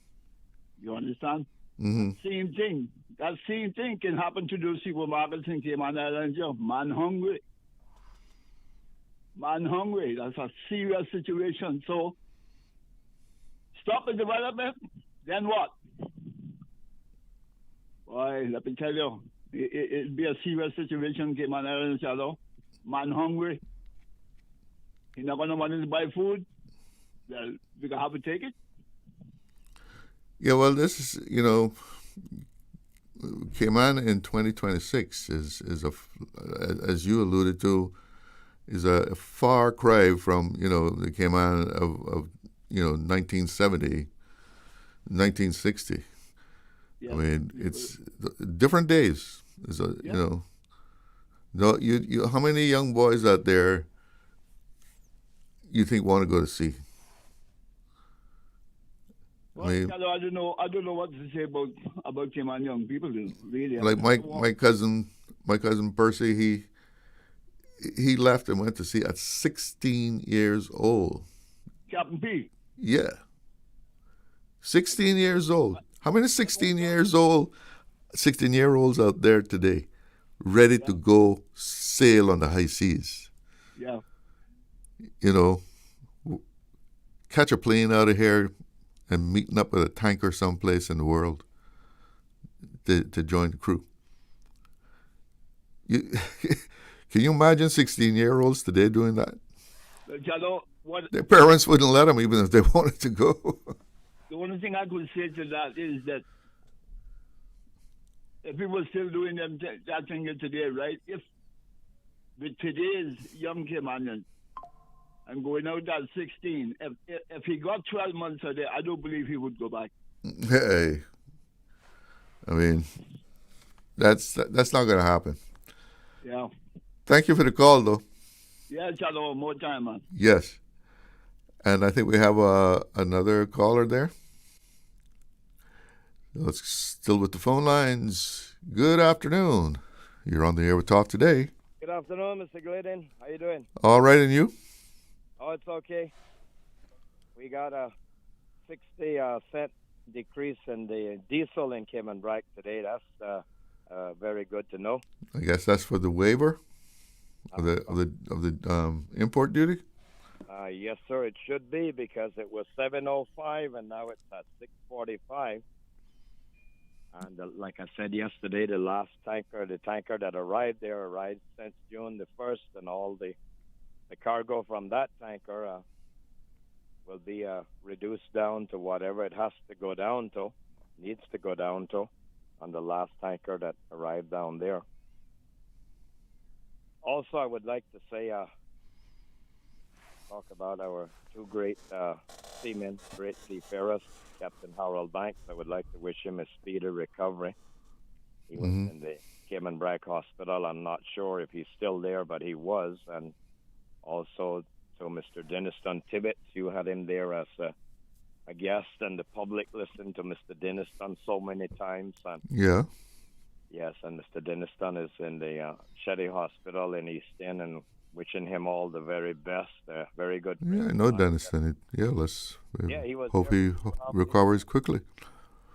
You understand? Mm-hmm. Same thing. That same thing can happen to those supermarkets in Cayman Islands. Man hungry. That's a serious situation. So stop the development. Then what? Boy, let me tell you, it'll be a serious situation in Cayman Islands, Chalo. Man hungry. He's not gonna want to buy food. Well, we can have to take it. Yeah, well, this is, Cayman in 2026 is as you alluded to, is a far cry from, the Cayman of 1970, 1960. Yeah. I mean, it's different days. No, you how many young boys out there you think want to go to sea? Well, I don't know what to say about Cayman young people. Really, like my cousin Percy, he left and went to sea at 16 years old. Captain P. Yeah, 16 years old. How many 16-year-olds out there today, ready to go sail on the high seas? Yeah. Catch a plane out of here and meeting up with a tanker someplace in the world to join the crew. Can you imagine 16-year-olds today doing that? Their parents wouldn't let them even if they wanted to go. The only thing I could say to that is that if we were still doing that thing today, right? If with today's young Caymanians, and going out at 16, if he got 12 months a day, I don't believe he would go back. Hey, I mean, That's not going to happen. Yeah. Thank you for the call, though. Yeah, Chalo, more time, man. Yes. And I think we have another caller there. Let's still with the phone lines. Good afternoon. You're on the air with Talk Today. Good afternoon, Mr. Glidden. How you doing? All right, and you? Oh, it's okay. We got a 60-cent decrease in the diesel in Cayman Brack today. That's very good to know. I guess that's for the waiver of the import duty. Yes, sir. It should be because it was $7.05 and now it's at $6.45. And like I said yesterday, the tanker that arrived there arrived since June the 1st, and all the cargo from that tanker will be reduced down to whatever it has to go down to, needs to go down to, on the last tanker that arrived down there. Also, I would like to say, talk about our two great seamen, great seafarers, Captain Harold Banks. I would like to wish him a speedy recovery. He was in the Cayman Brack Hospital. I'm not sure if he's still there, but he was. And also to Mr. Denniston Tibbetts, you had him there as a guest, and the public listened to Mr. Denniston so many times. And yeah. Yes, and Mr. Denniston is in the Shetty Hospital in East End, and wishing him all the very best. Very good. Yeah, I know Denniston. He was hope there. he recovers quickly.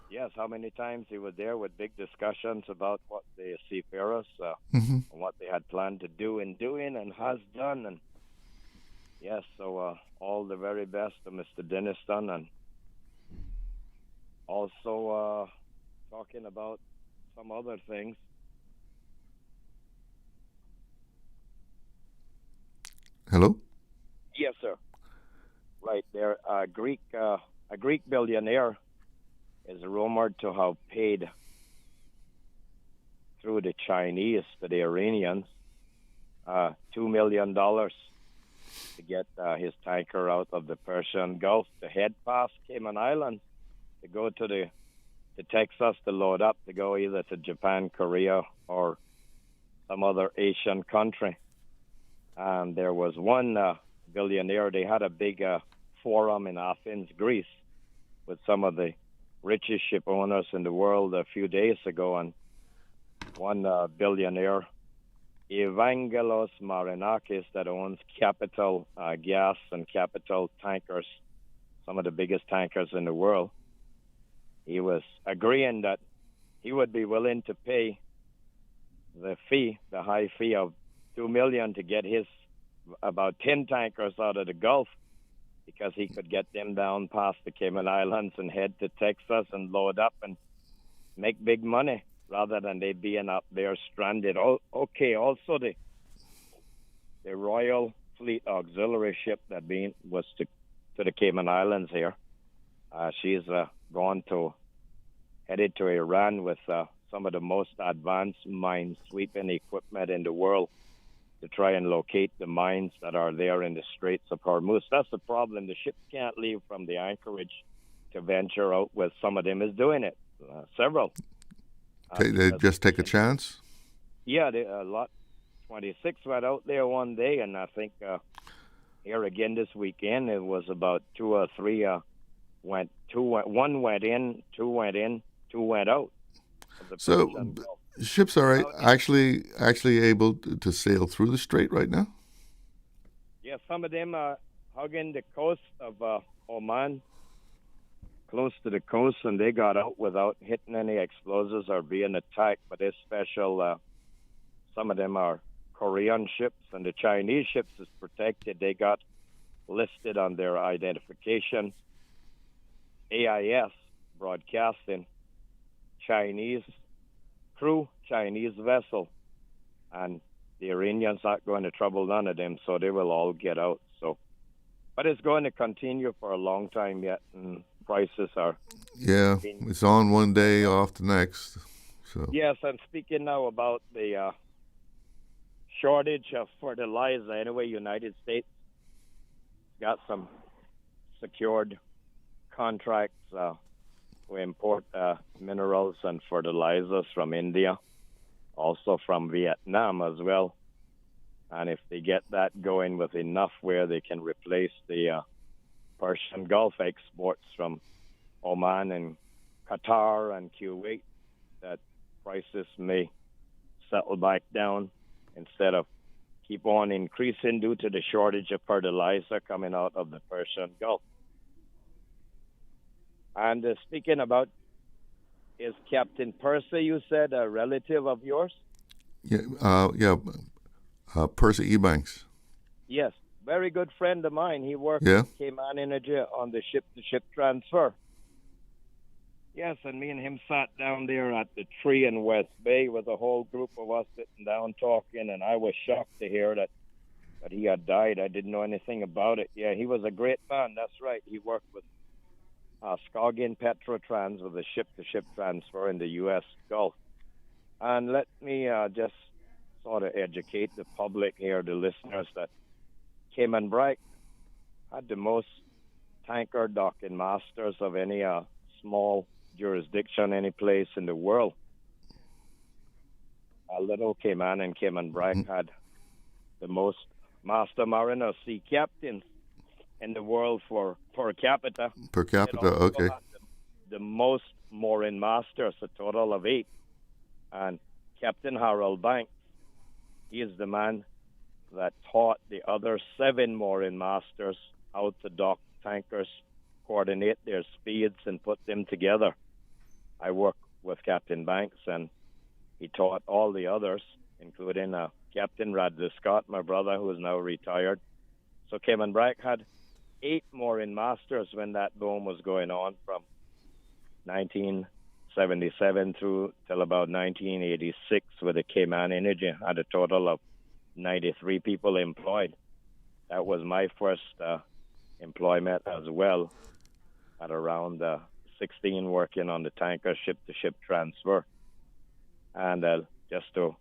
Yes, how many times he was there with big discussions about what the seafarers Mhm. and what they had planned to do and doing and has done. And yes, so all the very best to Mr. Denniston. And also talking about some other things. Hello? Yes, sir. Right there, a Greek billionaire is rumored to have paid through the Chinese to the Iranians $2 million to get his tanker out of the Persian Gulf to head past Cayman Islands to go to Texas to load up to go either to Japan, Korea, or some other Asian country. And there was one billionaire. They had a big forum in Athens, Greece, with some of the richest ship owners in the world a few days ago. And one billionaire, Evangelos Marinakis, that owns Capital Gas and Capital Tankers, some of the biggest tankers in the world, he was agreeing that he would be willing to pay the high fee of $2 million to get his about 10 tankers out of the Gulf, because he could get them down past the Cayman Islands and head to Texas and load up and make big money rather than they being up there stranded. Okay, also the Royal Fleet Auxiliary ship that was to the Cayman Islands here. She's headed to Iran with some of the most advanced mine sweeping equipment in the world to try and locate the mines that are there in the Straits of Hormuz. That's the problem. The ships can't leave from the anchorage to venture out with. Some of them is doing it. Several. They just take a chance? Yeah, Lot 26 went out there one day, and I think here again this weekend it was about 2 or 3 went. One went in, 2 went in, 2 went out. So ships are actually able to sail through the strait right now? Yeah, some of them are hugging the coast of Oman, close to the coast, and they got out without hitting any explosives or being attacked. But this special, some of them are Korean ships, and the Chinese ships is protected. They got listed on their identification, AIS, broadcasting, Chinese crew, Chinese vessel, and the Iranians aren't going to trouble none of them, so they will all get out. So, but it's going to continue for a long time yet, and prices are. Yeah, it's on one day, off the next. So. Yes, I'm speaking now about the shortage of fertilizer. Anyway, United States got some secured contracts to import minerals and fertilizers from India. also from Vietnam as well. And if they get that going with enough where they can replace the Persian Gulf exports from Oman and Qatar and Kuwait, that prices may settle back down instead of keep on increasing due to the shortage of fertilizer coming out of the Persian Gulf. And speaking about, is Captain Percy, you said, a relative of yours? Percy Ebanks. Yes, very good friend of mine. He worked Yeah. with Cayman Energy on the ship-to-ship transfer. Yes, and me and him sat down there at the tree in West Bay with a whole group of us sitting down talking, and I was shocked to hear that he had died. I didn't know anything about it. Yeah, he was a great man. That's right. He worked with Scoggin Petrotrans with a ship-to-ship transfer in the U.S. Gulf. And let me just sort of educate the public here, the listeners, that Cayman Brac had the most tanker docking masters of any small jurisdiction, any place in the world. Little Cayman and Cayman Brac had the most master mariner sea captains in the world for per capita. Per capita, It also okay. had the most mooring masters, a total of 8. And Captain Harold Banks, he is the man that taught the other 7 mooring masters how to dock tankers, coordinate their speeds, and put them together. I worked with Captain Banks, and he taught all the others, including Captain Radley Scott, my brother, who is now retired. So Cayman Brac had 8 mooring masters when that boom was going on from 1977 through till about 1986 with the Cayman Energy. Had a total of 93 people employed. That was my first employment as well, at around 16 working on the tanker ship-to-ship transfer. And just to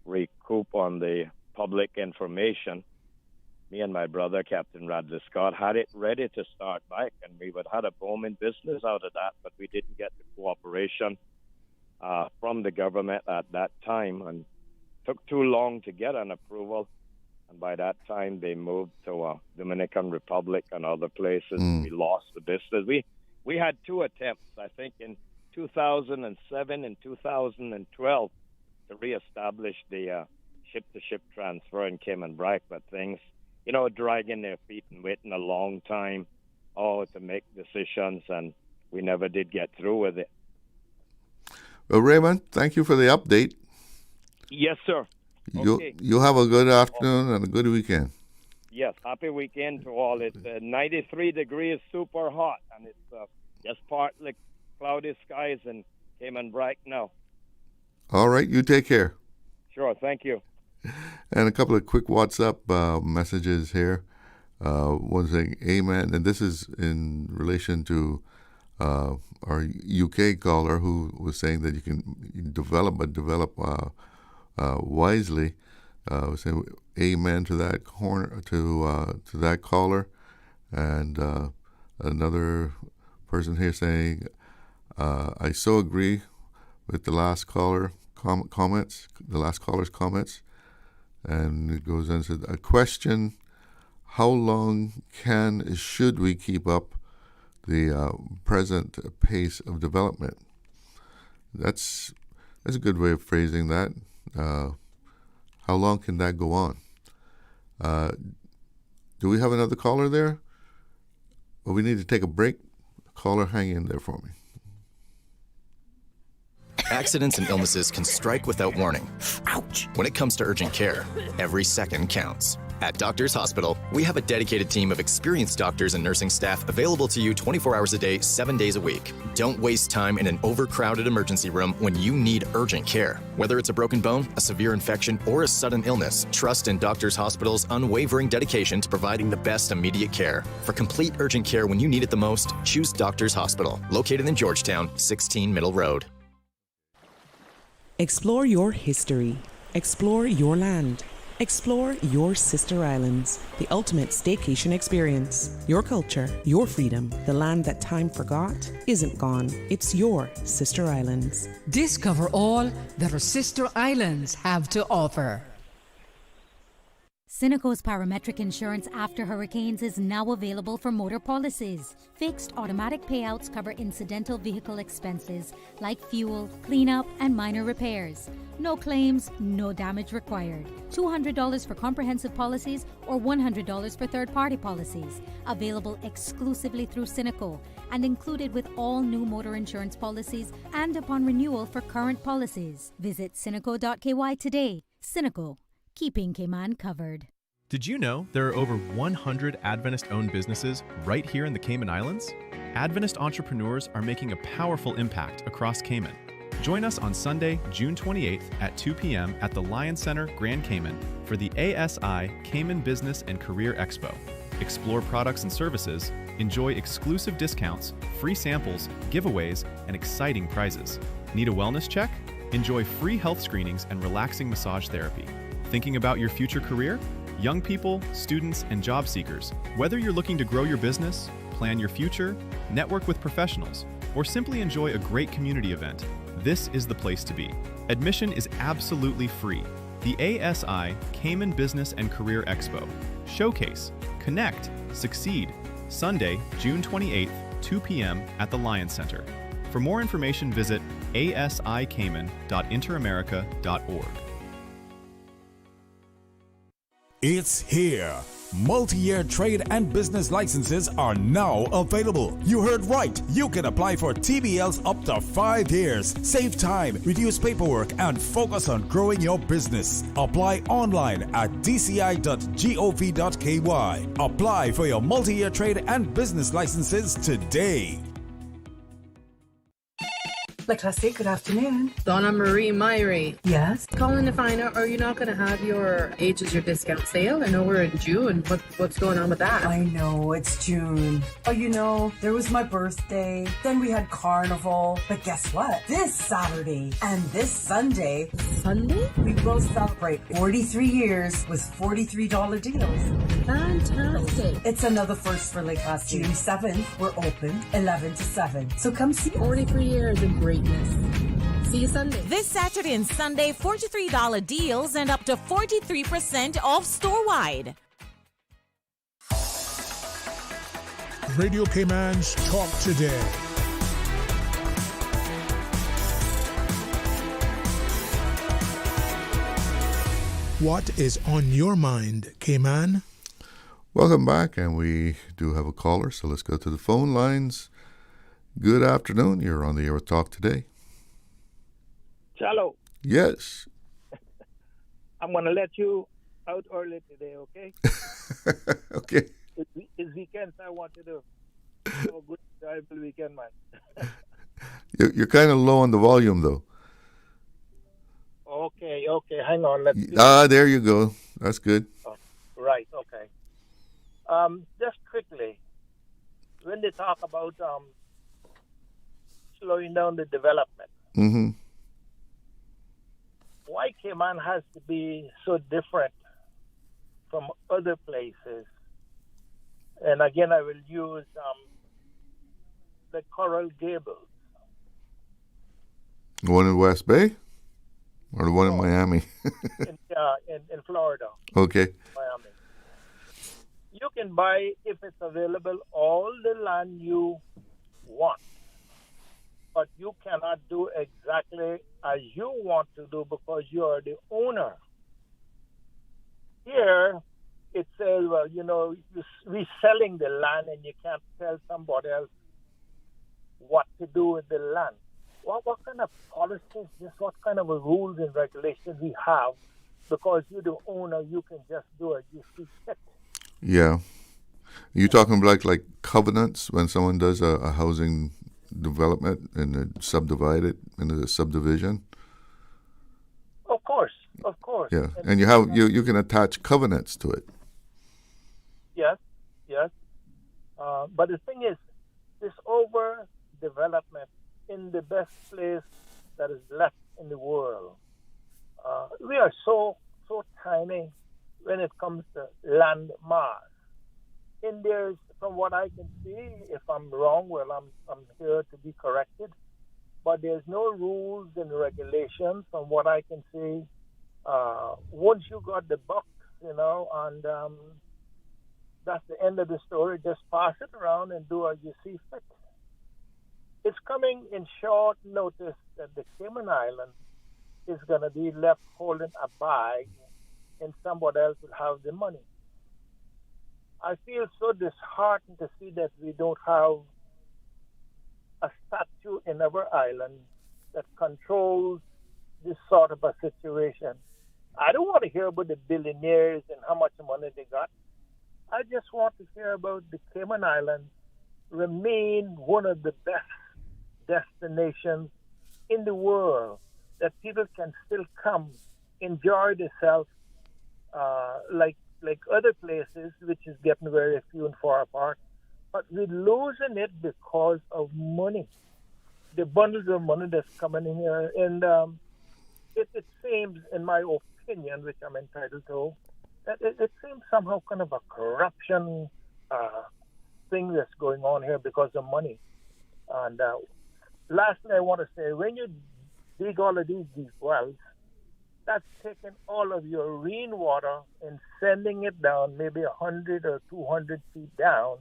recoup on the public information, me and my brother, Captain Radley Scott, had it ready to start back, and we would have a booming business out of that, but we didn't get the cooperation from the government at that time, and took too long to get an approval. And by that time, they moved to Dominican Republic and other places. We lost the business. We had 2 attempts, I think, in 2007 and 2012 to reestablish the ship-to-ship transfer in Cayman Brac, but things, dragging their feet and waiting a long time, to make decisions, and we never did get through with it. Well, Raymond, thank you for the update. Yes, sir. Okay. You have a good afternoon and a good weekend. Yes, happy weekend to all. It's 93 degrees, super hot, and it's just partly cloudy skies in Cayman Brac now. All right, you take care. Sure, thank you. And a couple of quick WhatsApp messages here. One saying, amen, and this is in relation to our UK caller who was saying that you can develop wisely. Saying amen to that to that caller, and another person here saying, I so agree with the last caller comments, the last caller's comments, and it goes on to a question: how long should we keep up the present pace of development? That's a good way of phrasing that. How long can that go on? Do we have another caller there? Well, we need to take a break. Caller, hang in there for me. Accidents and illnesses can strike without warning. Ouch! When it comes to urgent care, every second counts. At Doctors Hospital, we have a dedicated team of experienced doctors and nursing staff available to you 24 hours a day, 7 days a week. Don't waste time in an overcrowded emergency room when you need urgent care. Whether it's a broken bone, a severe infection, or a sudden illness, trust in Doctors Hospital's unwavering dedication to providing the best immediate care. For complete urgent care when you need it the most, choose Doctors Hospital, located in Georgetown, 16 Middle Road. Explore your history. Explore your land. Explore your sister islands, the ultimate staycation experience. Your culture, your freedom, the land that time forgot isn't gone. It's your sister islands. Discover all that our sister islands have to offer. Cineco's parametric insurance after hurricanes is now available for motor policies. Fixed automatic payouts cover incidental vehicle expenses like fuel, cleanup, and minor repairs. No claims, no damage required. $200 for comprehensive policies or $100 for third-party policies. Available exclusively through Cineco and included with all new motor insurance policies and upon renewal for current policies. Visit Cineco.ky today. Cineco, keeping Cayman covered. Did you know there are over 100 Adventist-owned businesses right here in the Cayman Islands? Adventist entrepreneurs are making a powerful impact across Cayman. Join us on Sunday, June 28th at 2 p.m. at the Lion Center, Grand Cayman for the ASI Cayman Business and Career Expo. Explore products and services, enjoy exclusive discounts, free samples, giveaways, and exciting prizes. Need a wellness check? Enjoy free health screenings and relaxing massage therapy. Thinking about your future career? Young people, students, and job seekers, whether you're looking to grow your business, plan your future, network with professionals, or simply enjoy a great community event, this is the place to be. Admission is absolutely free. The ASI Cayman Business and Career Expo. Showcase, connect, succeed. Sunday, June 28th, 2 p.m. at the Lion Center. For more information, visit asicayman.interamerica.org. It's here. Multi-year trade and business licenses are now available. You heard right. You can apply for TBLs up to 5 years. Save time, reduce paperwork, and focus on growing your business. Apply online at dci.gov.ky. Apply for your multi-year trade and business licenses today. La Classe, good afternoon. Donna Marie Myrie. Yes? Calling to find out, are you not going to have your age as your discount sale? I know we're in June. What's going on with that? I know, it's June. Oh, you know, there was my birthday, then we had Carnival. But guess what? This Saturday and this Sunday. Sunday? We will celebrate 43 years with $43 deals. Fantastic. It's another first for La Classe. June 7th, we're open 11 to 7. So come see us. 43 years of greatness. See you Sunday. This Saturday and Sunday, $43 deals and up to 43% off store-wide. Radio Cayman's Talk Today. What is on your mind, Cayman? Welcome back, and we do have a caller, so let's go to the phone lines. Good afternoon. You're on the air with Talk Today. Shallow. Yes. I'm going to let you out early today, okay? Okay. It's weekend, so I want you to have a good, enjoyable weekend, man. You're kind of low on the volume, though. Okay. Hang on. Let's see. There you go. That's good. Oh, right, okay. Just quickly, when they talk about slowing down the development, why Cayman has to be so different from other places? And again, I will use the Coral Gables. The one in West Bay? Or the one in Miami? in Florida. Okay. Miami. You can buy, if it's available, all the land you want. But you cannot do exactly as you want to do because you are the owner. Here, it says, well, you know, you're reselling the land and you can't tell somebody else what to do with the land. Well, what kind of policies, just what kind of rules and regulations we have? Because you're the owner, you can just do it. You see fit. Yeah. You talking about like covenants when someone does a housing development and subdivide it into a subdivision? Of course. Yeah, and you can attach covenants to it. Yes. But the thing is, this overdevelopment in the best place that is left in the world. We are so tiny when it comes to land mass. And there's, from what I can see, if I'm wrong, well, I'm here to be corrected. But there's no rules and regulations, from what I can see. Once you got the buck, and that's the end of the story. Just pass it around and do as you see fit. It's coming in short notice that the Cayman Islands is going to be left holding a bag and somebody else will have the money. I feel so disheartened to see that we don't have a statute in our island that controls this sort of a situation. I don't want to hear about the billionaires and how much money they got. I just want to hear about the Cayman Islands remain one of the best destinations in the world, that people can still come, enjoy themselves like other places, which is getting very few and far apart. But we're losing it because of money, the bundles of money that's coming in here. And it seems, in my opinion, which I'm entitled to, that it seems somehow kind of a corruption thing that's going on here because of money. And lastly, I want to say, when you dig all of these deep wells, that's taking all of your rainwater and sending it down maybe 100 or 200 feet down.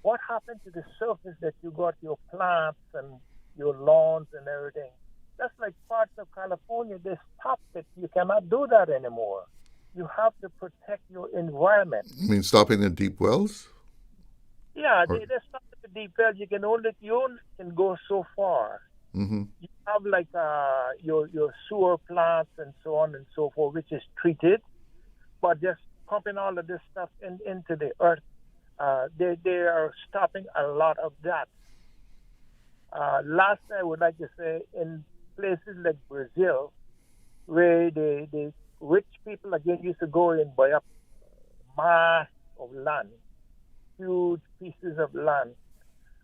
What happened to the surface that you got your plants and your lawns and everything? That's like parts of California. They stopped it. You cannot do that anymore. You have to protect your environment. You mean stopping the deep wells? Yeah, they stopped the deep wells. You can go so far. Mm-hmm. You have like your sewer plants and so on and so forth, which is treated, but just pumping all of this stuff into the earth. They are stopping a lot of that. Last, I would like to say, in places like Brazil, where the rich people again used to go and buy up mass of land, huge pieces of land,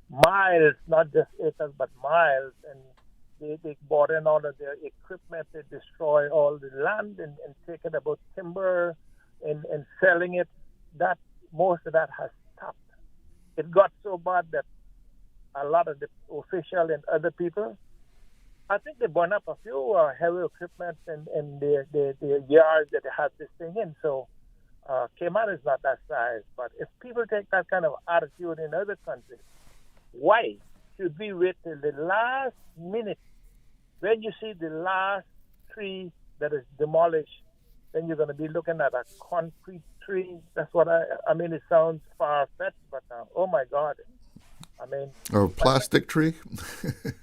miles, not just acres, but miles, and they bought in all of their equipment. They destroy all the land and take it about timber and selling it. That most of that has stopped. It got so bad that a lot of the officials and other people, I think they burn up a few heavy equipment and their yards that they have this thing in. So Cayman is not that size. But if people take that kind of attitude in other countries, why should we wait till the last minute? When you see the last tree that is demolished, then you're going to be looking at a concrete tree. That's what I mean, it sounds far-fetched, but oh my God. I mean... Or a plastic tree?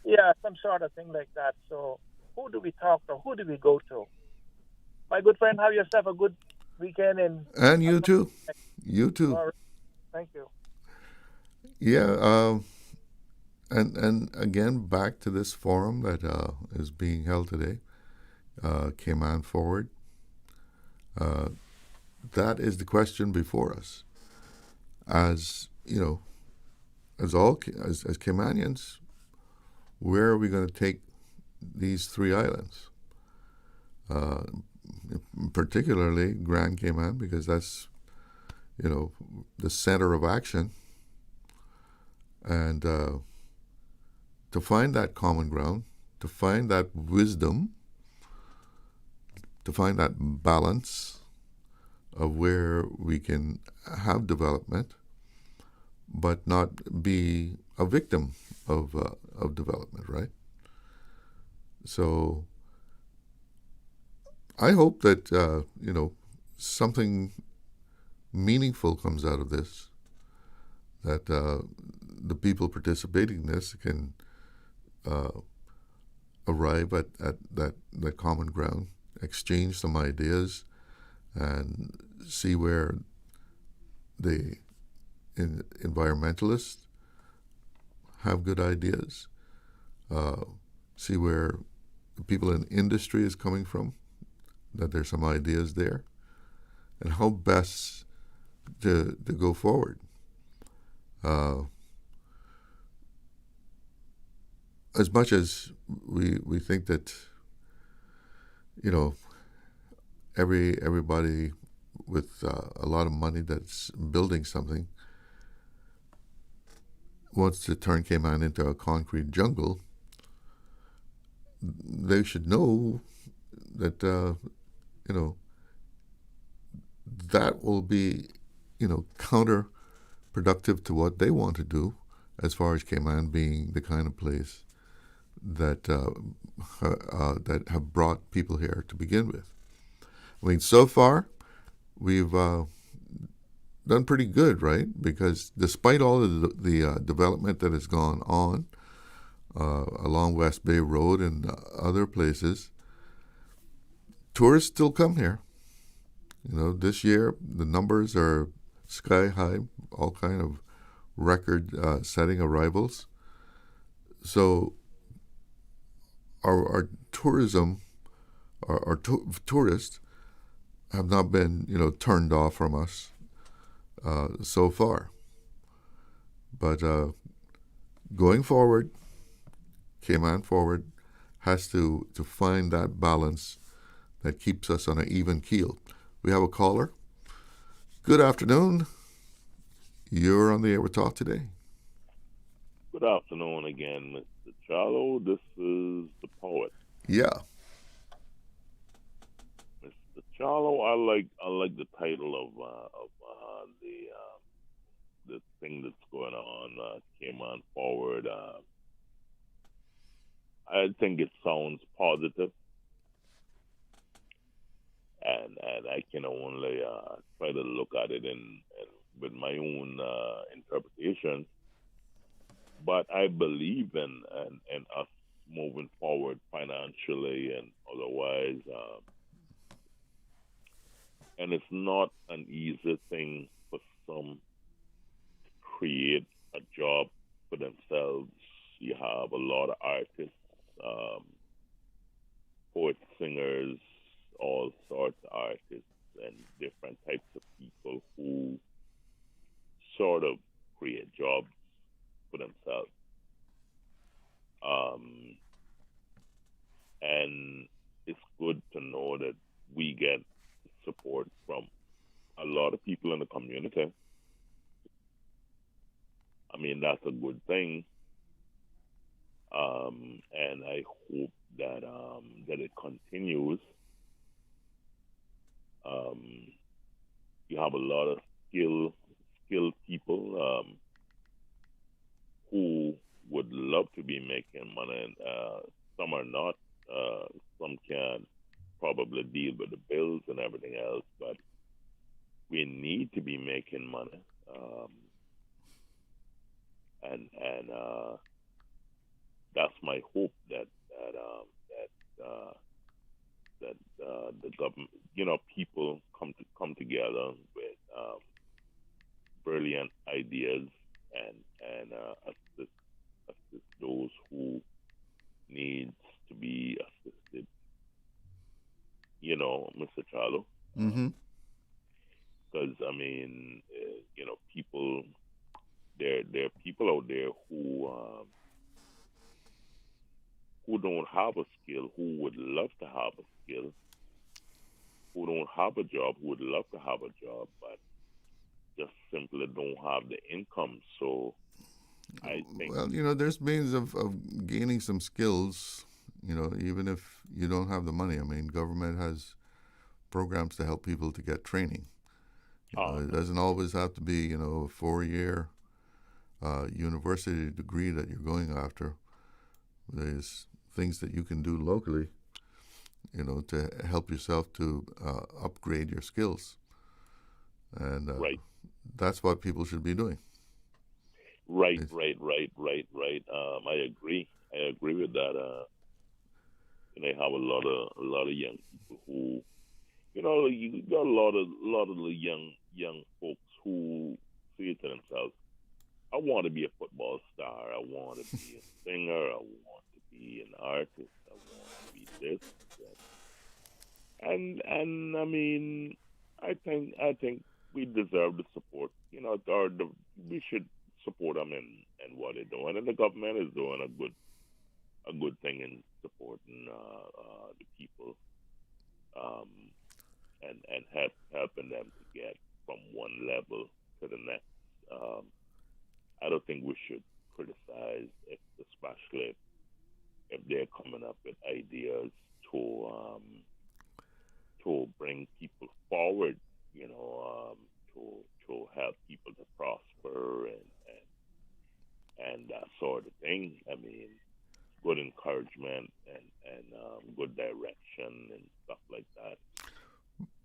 Yeah, some sort of thing like that. So who do we talk to? Who do we go to? My good friend, have yourself a good weekend. And you too. You too. All right. Thank you. Yeah, and again, back to this forum that is being held today, Cayman Forward. That is the question before us. As Caymanians, where are we going to take these three islands? Particularly Grand Cayman, because that's, the center of action. And to find that common ground, to find that wisdom, to find that balance of where we can have development, but not be a victim of development, right? So I hope that something meaningful comes out of this, that the people participating in this can arrive at that common ground, exchange some ideas, and see where the environmentalists have good ideas, see where the people in industry is coming from, that there's some ideas there, and how best to go forward. As much as we think that everybody with a lot of money that's building something wants to turn Cayman into a concrete jungle, they should know that that will be counterproductive to what they want to do, as far as Cayman being the kind of place that that have brought people here to begin with. I mean, so far we've done pretty good, right? Because despite all of the development that has gone on along West Bay Road and other places, tourists still come here. This year the numbers are sky high, all kind of record-setting arrivals. So our tourism, our tourists have not been, turned off from us so far. But going forward, Cayman Forward has to find that balance that keeps us on an even keel. We have a caller. Good afternoon. You're on the air with Talk Today. Good afternoon again, Mr. Charlo. This is the poet. Yeah. Mr. Charlo, I like the title of the thing that's going on, Cayman Forward. I think it sounds positive, and I can only try to look at it in with my own interpretation. But I believe in us moving forward financially and otherwise. And it's not an easy thing for some to create a job for themselves. You have a lot of artists, poets, singers, all sorts of artists and different types of people who sort of create jobs for themselves. And it's good to know that we get support from a lot of people in the community. I mean, that's a good thing. And I hope that it continues. You have a lot of skilled people who would love to be making money, and some are not. Some can probably deal with the bills and everything else, but we need to be making money. And that's my hope that the government, people come together with brilliant ideas and assist those who needs to be assisted. Mr. Charlo. Mm-hmm. Because I mean, people. There are people out there who don't have a skill, who would love to have a skill, who don't have a job, who would love to have a job, but just simply don't have the income. So I think... Well, there's means of gaining some skills, even if you don't have the money. I mean, government has programs to help people to get training. It doesn't always have to be, a 4-year university degree that you're going after. There's things that you can do locally, to help yourself to upgrade your skills. And right. That's what people should be doing. Right. I agree with that. I have a lot of young people who, you got a lot of the young folks who say to themselves, I want to be a football star. I want to be a singer. I want to be an artist. I want to be this, that. And I mean, I think we deserve the support. We should support them in what they're doing, and the government is doing a good thing in supporting the people. and helping them to get from one level to the next. I don't think we should criticize, especially if they're coming up with ideas to bring people forward, to help people to prosper and that sort of thing. I mean, good encouragement and good direction and stuff like that.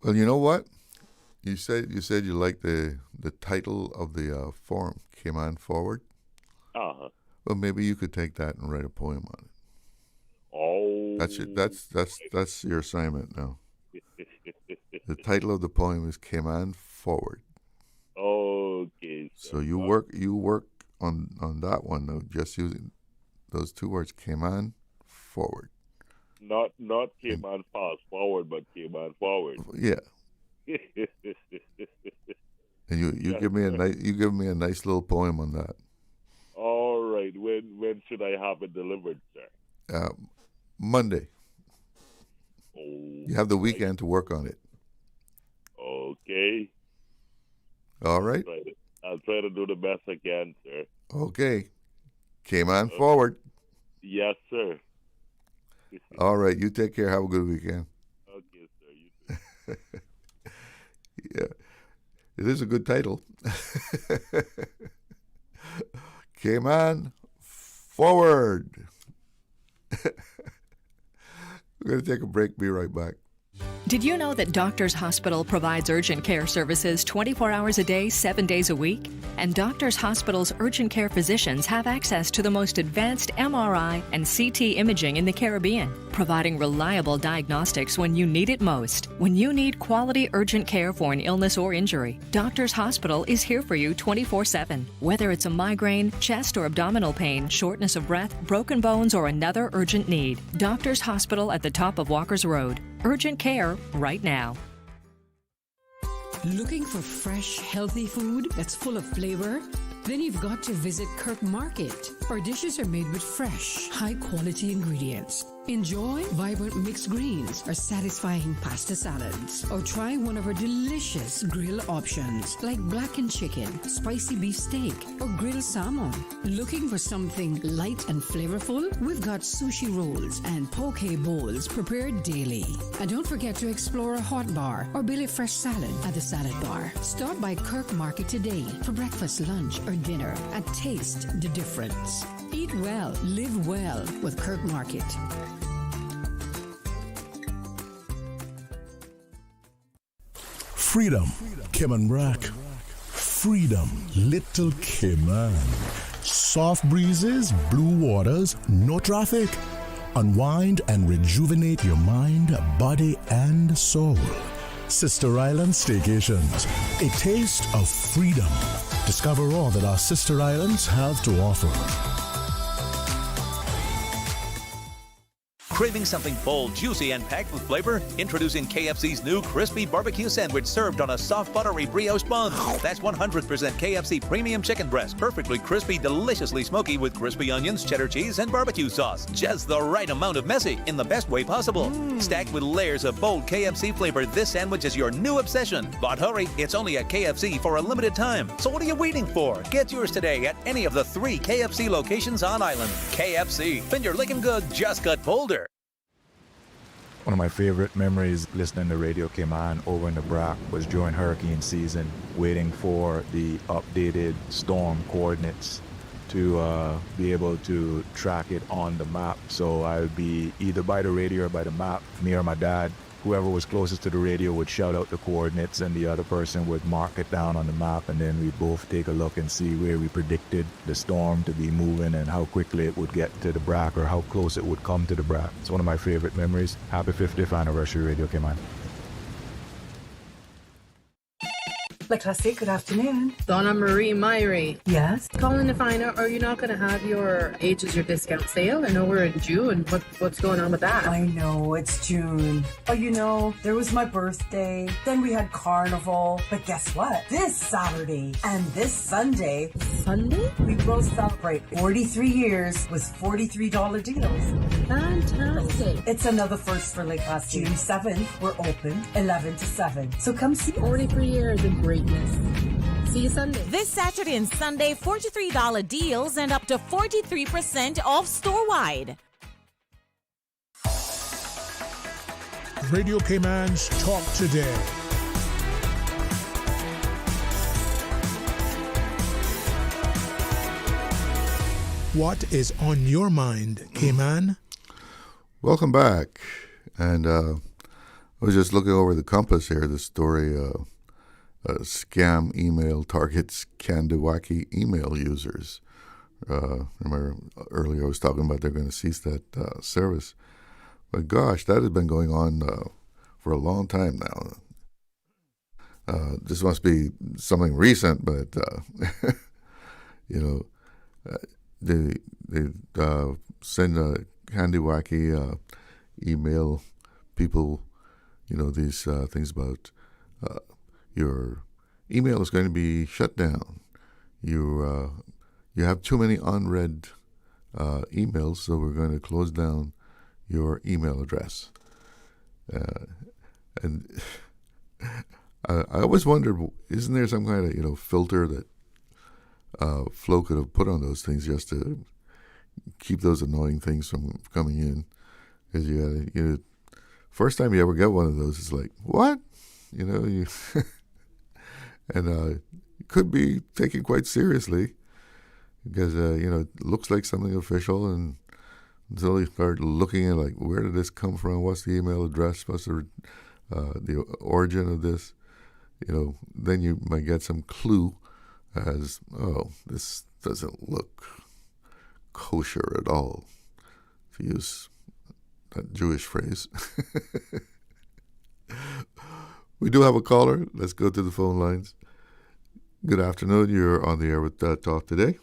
Well, you know what? You said you liked the title of the forum, Came On Forward. Uh-huh. Well, maybe you could take that and write a poem on it. Oh. That's your assignment now. The title of the poem is Came On Forward. Okay. So you work on that one though, just using those two words, Came On Forward. Not came on fast forward, but came on forward. Yeah. And you Yes, give me a sir. you give me a nice little poem on that. All right. When should I have it delivered, sir? Monday. Oh, You have the weekend to work on it. okay. All right. I'll try to do the best I can, sir. Okay. Came on forward. Yes, sir. All right. You take care. Have a good weekend. Okay, sir. You too. Yeah. It is a good title. Came on forward. We're going to take a break. Be right back. Did you know that Doctors Hospital provides urgent care services 24 hours a day, 7 days a week? And Doctors Hospital's urgent care physicians have access to the most advanced MRI and CT imaging in the Caribbean, providing reliable diagnostics when you need it most. When you need quality urgent care for an illness or injury, Doctors Hospital is here for you 24/7. Whether it's a migraine, chest or abdominal pain, shortness of breath, broken bones, or another urgent need, Doctors Hospital at the top of Walker's Road. Urgent care right now. Looking for fresh, healthy food that's full of flavor? Then you've got to visit Kirk Market. Our dishes are made with fresh, high-quality ingredients. Enjoy vibrant mixed greens or satisfying pasta salads. Or try one of our delicious grill options like blackened chicken, spicy beef steak, or grilled salmon. Looking for something light and flavorful? We've got sushi rolls and poke bowls prepared daily. And don't forget to explore a hot bar or Billy Fresh salad at the salad bar. Stop by Kirk Market today for breakfast, lunch, or dinner and taste the difference. Eat well, live well with Kirk Market. Freedom, Cayman Brack. Freedom, Little Cayman. Soft breezes, blue waters, no traffic. Unwind and rejuvenate your mind, body, and soul. Sister Island Staycations, a taste of freedom. Discover all that our sister islands have to offer. Craving something bold, juicy, and packed with flavor? Introducing KFC's new crispy barbecue sandwich served on a soft, buttery brioche bun. That's 100% KFC premium chicken breast, perfectly crispy, deliciously smoky with crispy onions, cheddar cheese, and barbecue sauce. Just the right amount of messy in the best way possible. Stacked with layers of bold KFC flavor, this sandwich is your new obsession. But hurry, it's only at KFC for a limited time. So what are you waiting for? Get yours today at any of the 3 KFC locations on island. KFC, finger licking good, just got bolder. One of my favorite memories listening to Radio Cayman over in the BRAC was during hurricane season, waiting for the updated storm coordinates to be able to track it on the map. So I would be either by the radio or by the map, me or my dad. Whoever was closest to the radio would shout out the coordinates and the other person would mark it down on the map, and then we'd both take a look and see where we predicted the storm to be moving and how quickly it would get to the BRAC or how close it would come to the BRAC. It's one of my favorite memories. Happy 50th anniversary, Radio Cayman. La Classique, good afternoon. Donna Marie Myrie. Yes? Calling to find out, are you not going to have your age is your discount sale? I know we're in June. What's going on with that? I know, it's June. But there was my birthday, then we had Carnival. But guess what? This Saturday and this Sunday, we will celebrate 43 years with $43 deals. Fantastic. It's another first for Lake Classique. June 7th, we're open 11 to 7. So come see us. 43 years of greatness. See you Sunday. This Saturday and Sunday, $43 deals and up to 43% off store-wide. Radio Cayman's Talk Today. What is on your mind, Cayman? Welcome back. And I was just looking over the compass here, the story, scam email targets Kandiwaki email users. Remember earlier I was talking about they're going to cease that service. But gosh, that has been going on for a long time now. This must be something recent, but, they send a Kandiwaki email people, these things about your email is going to be shut down. You have too many unread emails, so we're going to close down your email address. And I always wondered, isn't there some kind of filter that Flo could have put on those things just to keep those annoying things from coming in? Because first time you ever get one of those, it's like, what? And it could be taken quite seriously because, it looks like something official, and until you start looking at, like, where did this come from? What's the email address? What's the origin of this? Then you might get some clue as, oh, this doesn't look kosher at all, to use that Jewish phrase. We do have a caller. Let's go to the phone lines. Good afternoon. You're on the air with Talk Today.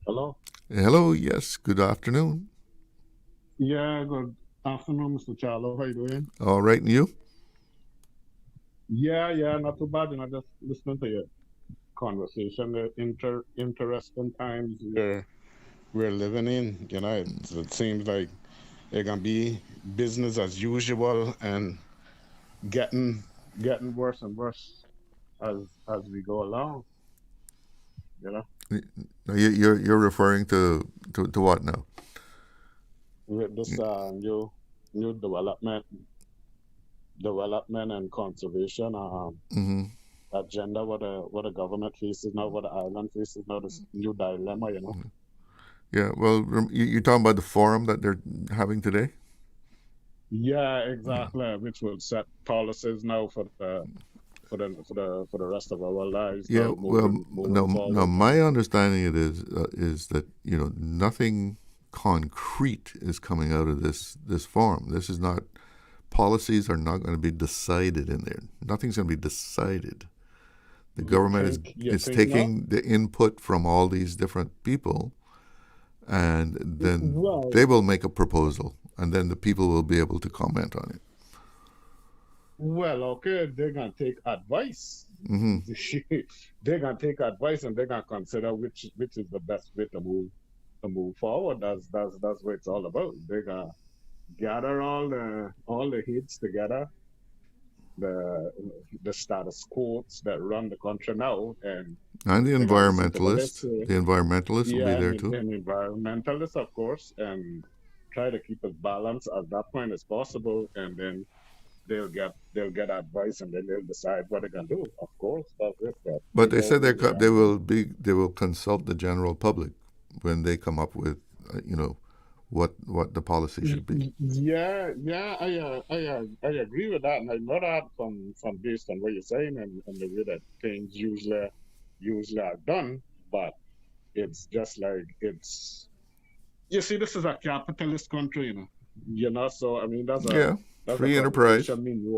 Hello. Hello. Yes. Good afternoon. Yeah. Good afternoon, Mr. Charlo. How you doing? All right. And you? Yeah. Not too bad. Just listening to your conversation. The interesting times we're living in. It seems like it can be business as usual and getting worse and worse as we go along. You're referring to what now? With this new development and conservation agenda, what the government faces now, what the island faces now, this new dilemma, Yeah, well, you're talking about the forum that they're having today? Yeah, exactly. Which will set policies now for the rest of our lives. Yeah, moving no. My understanding is that nothing concrete is coming out of this forum. This is not, policies are not going to be decided in there. Nothing's going to be decided. The government is taking the input from all these different people, and then they will make a proposal, and then the people will be able to comment on it. Well, okay, they're gonna take advice. Mm-hmm. They're gonna take advice, and they're gonna consider which is the best way to move forward. That's what it's all about. They're gonna gather all the heads together, the status quos that run the country now, and the environmentalists. The environmentalists will be there too. And environmentalists, of course, and try to keep it balanced at that point as possible, and then they'll get advice, and then they'll decide what they're gonna do. Of course, that's it. But they said they will consult the general public when they come up with what the policy should be. Yeah, I agree with that, and I know that from based on what you're saying and the way that things usually are done. But it's just like you see, this is a capitalist country, so I mean that's free enterprise. I mean, you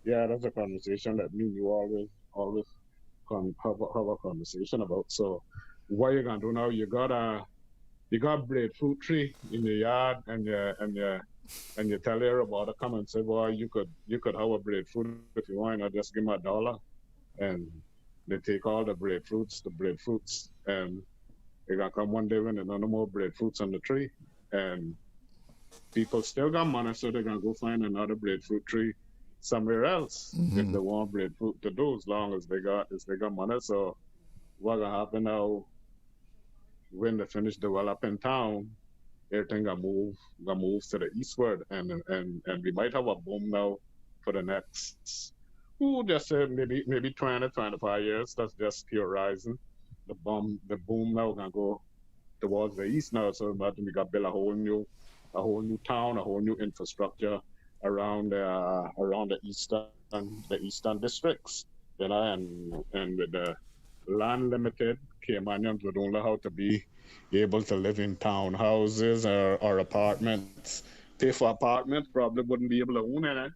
Yeah, that's a conversation that me and you always have a conversation about. So what you gonna do now? You got breadfruit tree in the yard, and you tell everybody to come and say, boy, you could have a breadfruit if you want. I just give me $1, and they take all the breadfruits, and they gonna come one day when there's no more breadfruits on the tree, and people still got money, so they're gonna go find another breadfruit tree somewhere else if they want breadfruit to do, as long as they got money. So what gonna happen now when they finish developing town? Everything gonna move to the eastward, and we might have a boom now for the next, just say maybe 20, 25 years. That's just theorizing. The boom now gonna go towards the east now. So imagine we got build a whole new town, a whole new infrastructure around the eastern districts, and with the land limited, Caymanians would only have to be able to live in townhouses or apartments. Pay for apartments, probably wouldn't be able to own it.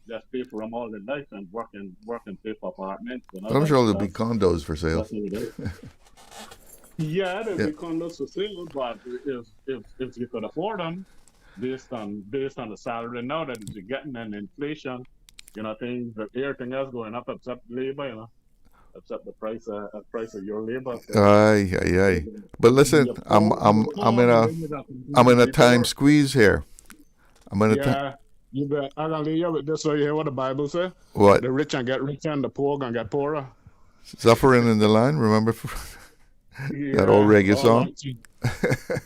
Just pay for them all their life and work and pay for apartments. I'm sure there'll be condos for sale. Yeah, there'll be condos for sale, but if you could afford them, based on the salary now that you're getting and inflation, everything else going up except labor, except the price of your labor. So, Aye. But listen, I'm in a time squeeze here. You bet. I'm gonna leave you with this. So you hear what the Bible says? What? The rich and get richer, and the poor gonna get poorer. Suffering in the line. Remember that old reggae song?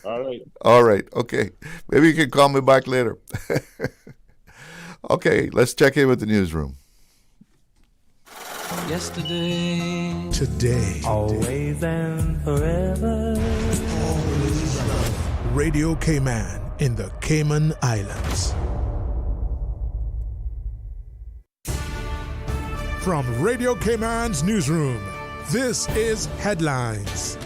All right. All right. Okay. Maybe you can call me back later. Okay. Let's check in with the newsroom. Yesterday, Today, always and forever. Radio Cayman in the Cayman Islands. From Radio Cayman's newsroom, this is Headlines.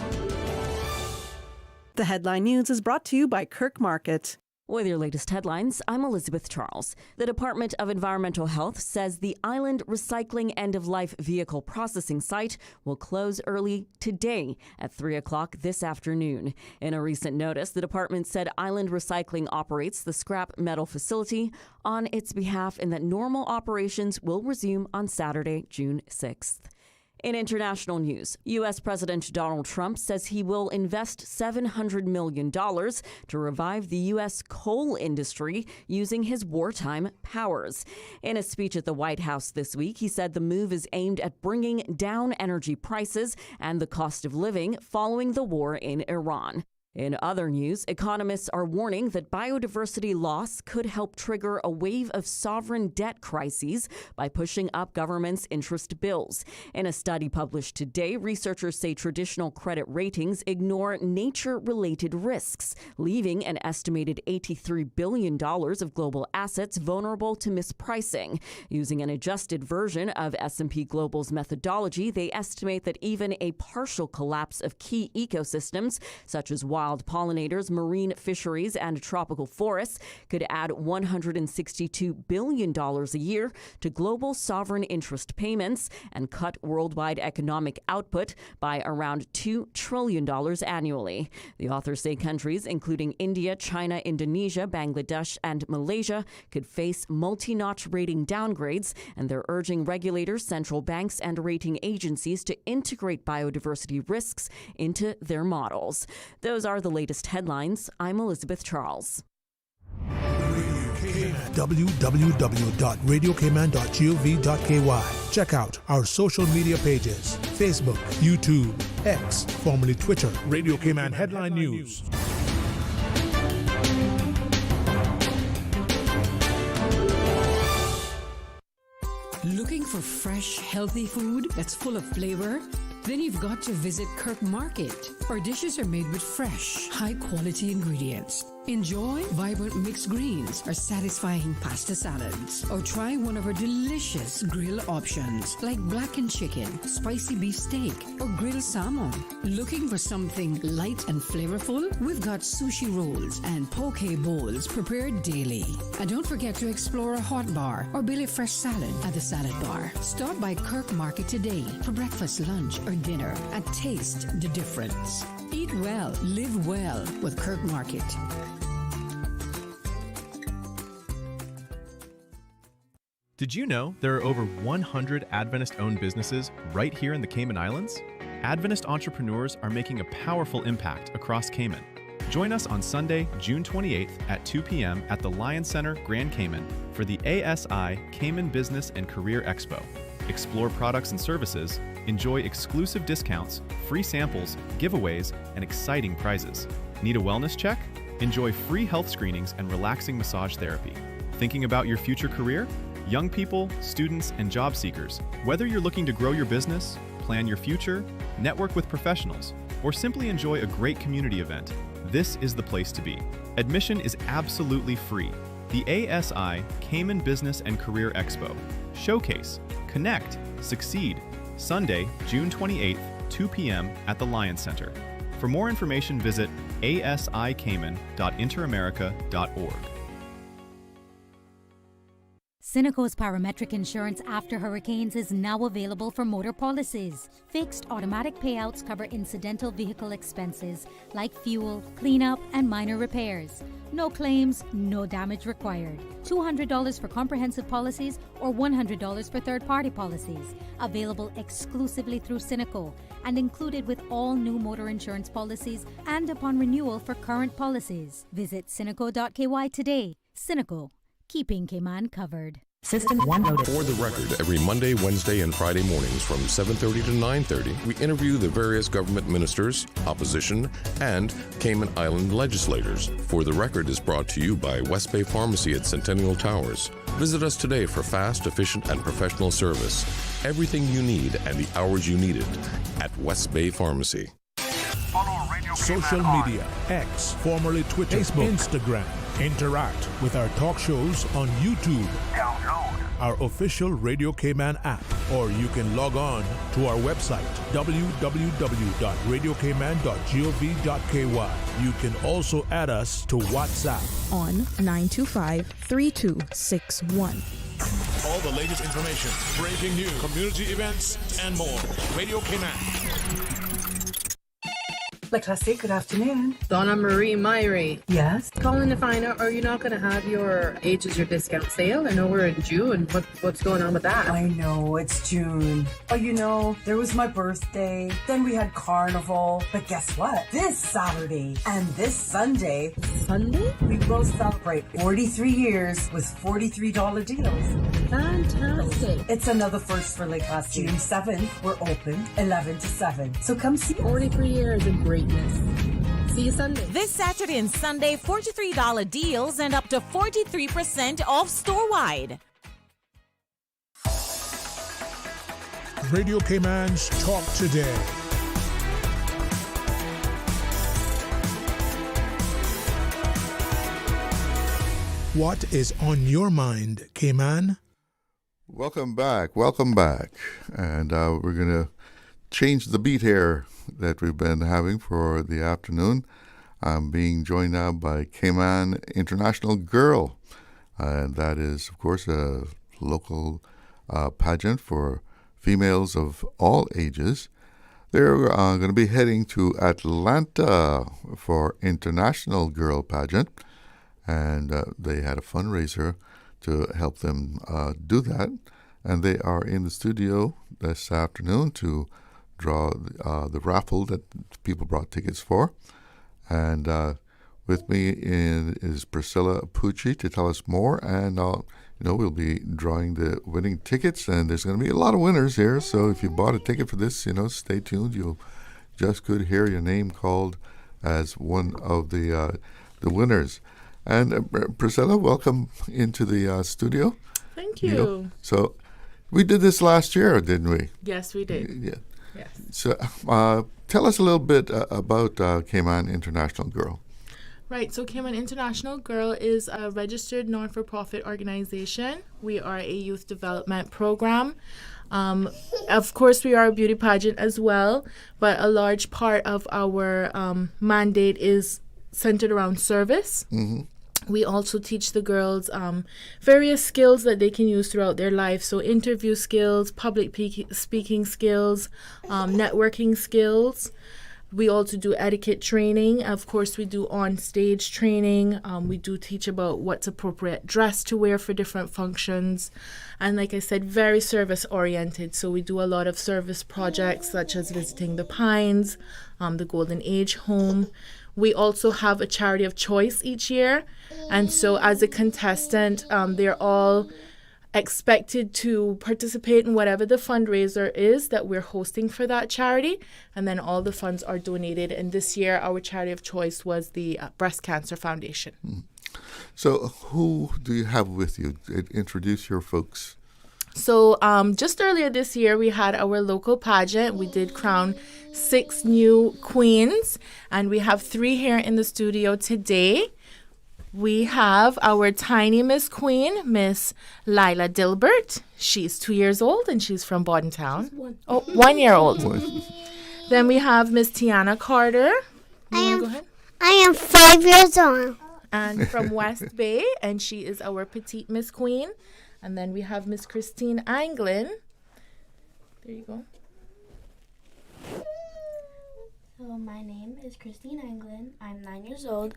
The headline news is brought to you by Kirk Market. With your latest headlines, I'm Elizabeth Charles. The Department of Environmental Health says the Island Recycling End-of-Life Vehicle Processing Site will close early today at 3 o'clock this afternoon. In a recent notice, the department said Island Recycling operates the scrap metal facility on its behalf and that normal operations will resume on Saturday, June 6th. In international news, U.S. President Donald Trump says he will invest $700 million to revive the U.S. coal industry using his wartime powers. In a speech at the White House this week, he said the move is aimed at bringing down energy prices and the cost of living following the war in Iran. In other news, economists are warning that biodiversity loss could help trigger a wave of sovereign debt crises by pushing up governments' interest bills. In a study published today, researchers say traditional credit ratings ignore nature-related risks, leaving an estimated $83 billion of global assets vulnerable to mispricing. Using an adjusted version of S&P Global's methodology, they estimate that even a partial collapse of key ecosystems, such as wild pollinators, marine fisheries, and tropical forests, could add $162 billion a year to global sovereign interest payments and cut worldwide economic output by around $2 trillion annually. The authors say countries including India, China, Indonesia, Bangladesh, and Malaysia could face multi-notch rating downgrades, and they're urging regulators, central banks, and rating agencies to integrate biodiversity risks into their models. Those are the latest headlines. I'm Elizabeth Charles. www.radiocayman.gov.ky. Check out our social media pages: Facebook, YouTube, X, formerly Twitter, Radio Cayman Headline News. Looking for fresh, healthy food that's full of flavor? Then you've got to visit Kirk Market. Our dishes are made with fresh, high-quality ingredients. Enjoy vibrant mixed greens or satisfying pasta salads. Or try one of our delicious grill options like blackened chicken, spicy beef steak, or grilled salmon. Looking for something light and flavorful? We've got sushi rolls and poke bowls prepared daily. And don't forget to explore a hot bar or Billy Fresh salad at the Salad Bar. Stop by Kirk Market today for breakfast, lunch, or dinner and taste the difference. Eat well, live well with Kirk Market. Did you know there are over 100 Adventist-owned businesses right here in the Cayman Islands? Adventist entrepreneurs are making a powerful impact across Cayman. Join us on Sunday, June 28th at 2 p.m. at the Lion Center, Grand Cayman for the ASI Cayman Business and Career Expo. Explore products and services, enjoy exclusive discounts, free samples, giveaways, and exciting prizes. Need a wellness check? Enjoy free health screenings and relaxing massage therapy. Thinking about your future career? Young people, students, and job seekers, whether you're looking to grow your business, plan your future, network with professionals, or simply enjoy a great community event, this is the place to be. Admission is absolutely free. The ASI Cayman Business and Career Expo. Showcase, connect, succeed. Sunday, June 28th, 2 p.m. at the Lion Center. For more information, visit asicayman.interamerica.org. Cineco's parametric insurance after hurricanes is now available for motor policies. Fixed automatic payouts cover incidental vehicle expenses like fuel, cleanup, and minor repairs. No claims, no damage required. $200 for comprehensive policies or $100 for third-party policies. Available exclusively through Cineco and included with all new motor insurance policies and upon renewal for current policies. Visit cineco.ky today. Cineco. Keeping Cayman covered. System 1 loaded. For the record, every Monday, Wednesday, and Friday mornings from 7:30 to 9:30, we interview the various government ministers, opposition, and Cayman Island legislators. For the record is brought to you by West Bay Pharmacy at Centennial Towers. Visit us today for fast, efficient, and professional service. Everything you need and the hours you need it at West Bay Pharmacy. Social media, X, formerly Twitter, Facebook, Instagram. Interact with our talk shows on YouTube. Download our official Radio Cayman app, or you can log on to our website, www.radiocayman.gov.ky. You can also add us to WhatsApp on 925-3261. All the latest information, breaking news, community events, and more. Radio Cayman. La Classique, good afternoon. Donna Marie Myrie. Yes? Calling to find out, are you not going to have your ages, your discount sale? I know we're in June. What's going on with that? I know, it's June. But you know, there was my birthday, then we had Carnival. But guess what? This Saturday and this Sunday, we will celebrate 43 years with $43 deals. Fantastic. It's another first for La Classique. June 7th, we're open 11 to 7. So come see us. 43 years of greatness. See you Sunday. This Saturday and Sunday, $43 deals and up to 43% off store-wide. Radio Cayman's Talk Today. What is on your mind, Cayman? Welcome back. And we're going to change the beat here that we've been having for the afternoon. I'm being joined now by Cayman International Girl. And that is, of course, a local pageant for females of all ages. They're going to be heading to Atlanta for International Girl Pageant. And they had a fundraiser to help them do that. And they are in the studio this afternoon to draw the raffle that people brought tickets for. And with me is Priscilla Pucci to tell us more. And, we'll be drawing the winning tickets. And there's going to be a lot of winners here. So if you bought a ticket for this, stay tuned. You just could hear your name called as one of the winners. And Priscilla, welcome into the studio. Thank you. So we did this last year, didn't we? Yes, we did. Yeah. Yes. So tell us a little bit about Cayman International Girl. Right, so Cayman International Girl is a registered non-for-profit organization. We are a youth development program. Of course, we are a beauty pageant as well, but a large part of our mandate is centered around service. Mm-hmm. We also teach the girls various skills that they can use throughout their life. So interview skills, public speaking skills, networking skills. We also do etiquette training. Of course, we do on-stage training. We do teach about what's appropriate dress to wear for different functions. And like I said, very service-oriented. So we do a lot of service projects such as visiting the Pines, the Golden Age Home. We also have a charity of choice each year. And so as a contestant, they're all expected to participate in whatever the fundraiser is that we're hosting for that charity, and then all the funds are donated. And this year our charity of choice was the Breast Cancer Foundation. So who do you have with you? Introduce your folks. So just earlier this year we had our local pageant. We did crown 6 new queens, and we have 3 here in the studio today. We have our tiny Miss Queen, Miss Lila Dilbert. She's 2 years old and she's from Bordentown. Oh, 1 year old. Then we have Miss Tiana Carter. I am 5 years old. And from West Bay, and she is our petite Miss Queen. And then we have Miss Christine Anglin. There you go. So my name is Christine Anglin. I'm 9 years old.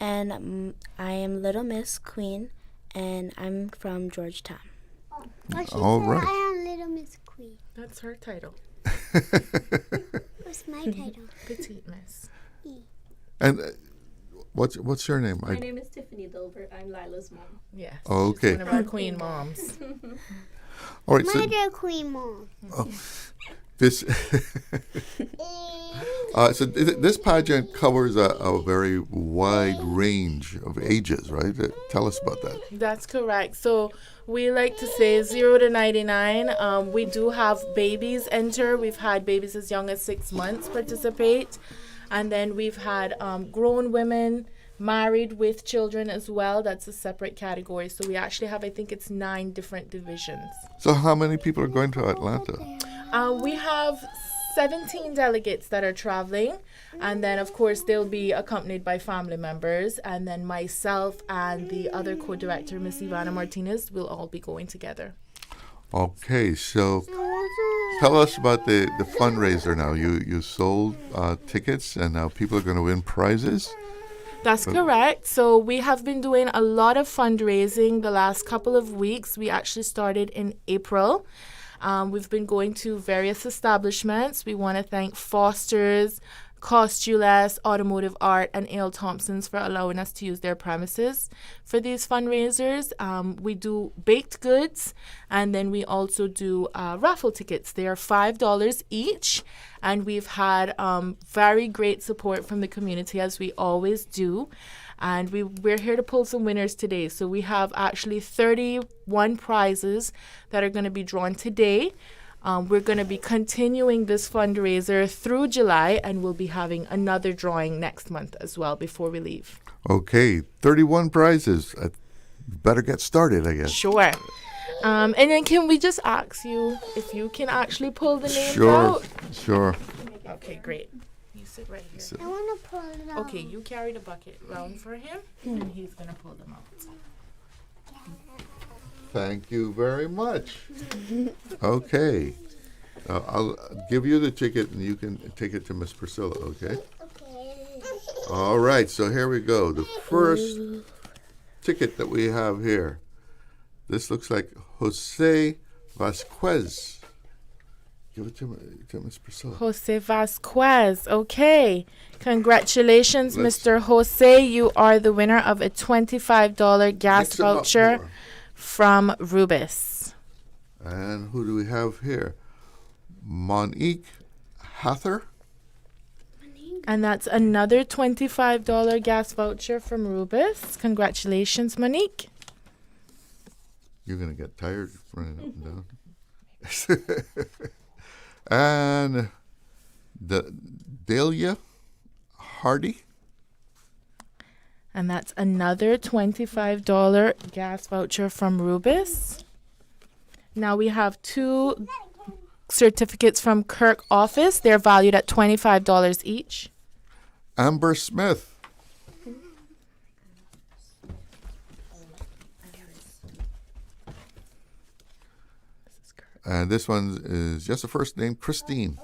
And I am Little Miss Queen, and I'm from Georgetown. All right. I am Little Miss Queen. That's her title. What's my title? Petite Miss. And what's your name? My name is Tiffany Dilbert. I'm Lila's mom. Yes. Okay. She's one of our queen moms. All right. Mother Queen Mom. This this pageant covers a very wide range of ages, right? Tell us about that. That's correct. So we like to say 0 to 99. We do have babies enter. We've had babies as young as 6 months participate. And then we've had grown women, married with children as well. That's a separate category. So we actually have, I think it's 9 different divisions. So how many people are going to Atlanta? We have 17 delegates that are traveling, and then of course they'll be accompanied by family members, and then myself and the other co-director, Miss Ivana Martinez, will all be going together. Okay, so tell us about the fundraiser now. You sold tickets, and now people are going to win prizes? That's correct. So we have been doing a lot of fundraising the last couple of weeks. We actually started in April. We've been going to various establishments. We want to thank Foster's, Costuless, Automotive Art, and A.L. Thompson's for allowing us to use their premises for these fundraisers. We do baked goods, and then we also do raffle tickets. They are $5 each, and we've had very great support from the community, as we always do. And we're here to pull some winners today. So we have actually 31 prizes that are going to be drawn today. We're going to be continuing this fundraiser through July, and we'll be having another drawing next month as well before we leave. Okay, 31 prizes. Better get started, I guess. Sure. And then can we just ask you if you can actually pull the names out? Sure. Okay, great. You sit right here. I want to pull it out. Okay, you carry the bucket round for him, and he's going to pull them out. Thank you very much. Okay. I'll give you the ticket, and you can take it to Miss Priscilla, okay? Okay. All right, so here we go. The first ticket that we have here. This looks like Jose Vasquez. Give it to Miss Priscilla. Jose Vasquez. Okay. Congratulations, Mr. Jose. You are the winner of a $25 gas voucher from Rubis. And who do we have here? Monique Hather. And that's another $25 gas voucher from Rubis. Congratulations, Monique. You're going to get tired running up and down. And the Delia Hardy. And that's another $25 gas voucher from Rubis. Now we have 2 certificates from Kirk office. They're valued at $25 each. Amber Smith. And this one is just the first name, Christine.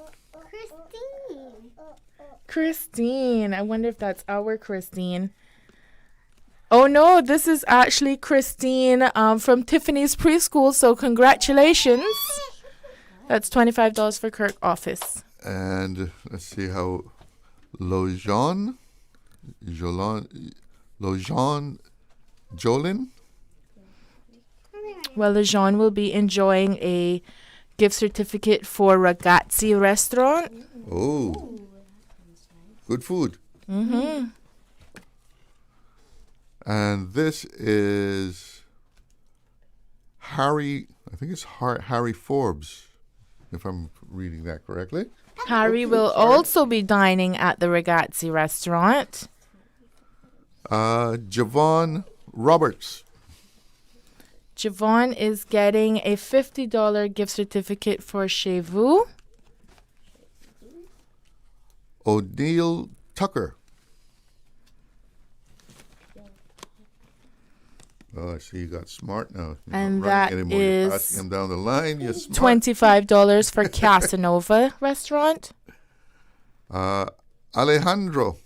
Christine. I wonder if that's our Christine. Oh no, this is actually Christine from Tiffany's Preschool. So congratulations. That's $25 for Kirk office. And let's see how Jolin. Well, Lejean will be enjoying a gift certificate for Ragazzi restaurant. Oh, good food. Mm-hmm. And this is Harry, I think it's Harry Forbes, if I'm reading that correctly. Harry will also be dining at the Ragazzi restaurant. Javon Roberts. Javon is getting a $50 gift certificate for Chez Vous. O'Neill Tucker. Oh, I see you got smart now. You're And not that running anymore. You're is passing them down the line. You're smart. $25 for Casanova restaurant. Alejandro.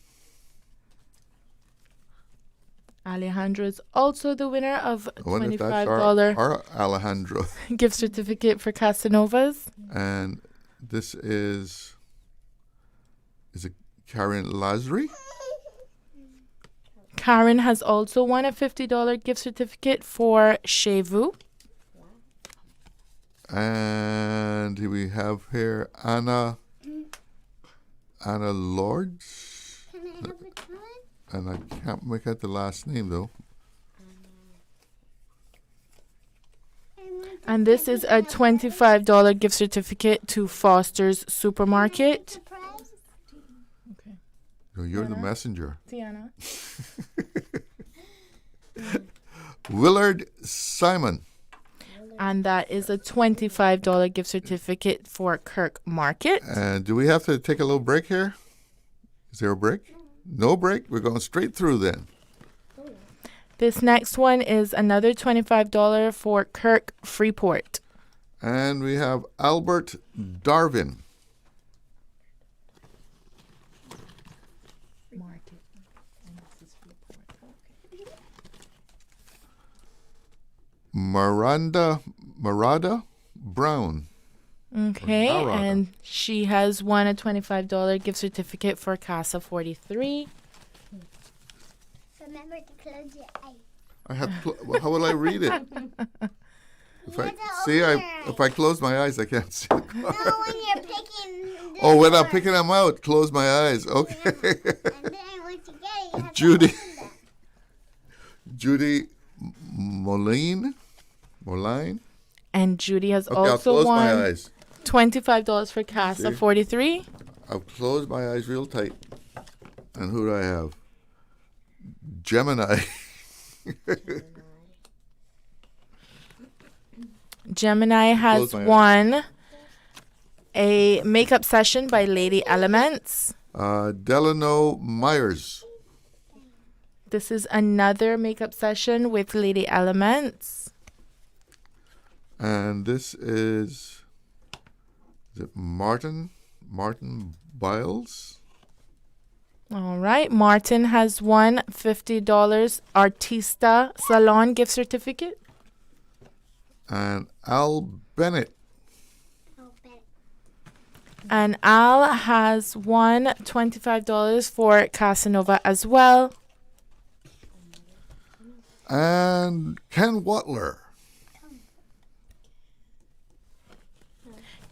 Alejandro is also the winner of a I wonder if that's $25 our Alejandro. gift certificate for Casanovas. And this is it Karen Lazary? Karen has also won a $50 gift certificate for Chez Vous. And we have here Anna Lords. Can I have a time? And I can't make out the last name though. And this is a $25 gift certificate to Foster's Supermarket. So you're the messenger. Tiana. Willard Simon. And that is a $25 gift certificate for Kirk Market. And do we have to take a little break here? Is there a break? No break? We're going straight through then. This next one is another $25 for Kirk Freeport. And we have Albert Darvin. Marada Brown. Okay, and she has won a $25 gift certificate for Casa 43. Remember to close your eyes. I have. How will I read it? If I close my eyes, I can't see. No, when you're picking. Oh, when I'm picking them out, close my eyes. Okay. And then once you get it, you have Judy. to open them. Judy Moline. And Judy has Okay, I'll also close my won eyes. $25 for Casa See? 43. I'll close my eyes real tight. And who do I have? Gemini. Gemini has won a makeup session by Lady Elements. Delano Myers. This is another makeup session with Lady Elements. And this is it Martin Biles? All right. Martin has won $50 Artista Salon gift certificate. And Al Bennett. And Al has won $25 for Casanova as well. And Ken Watler.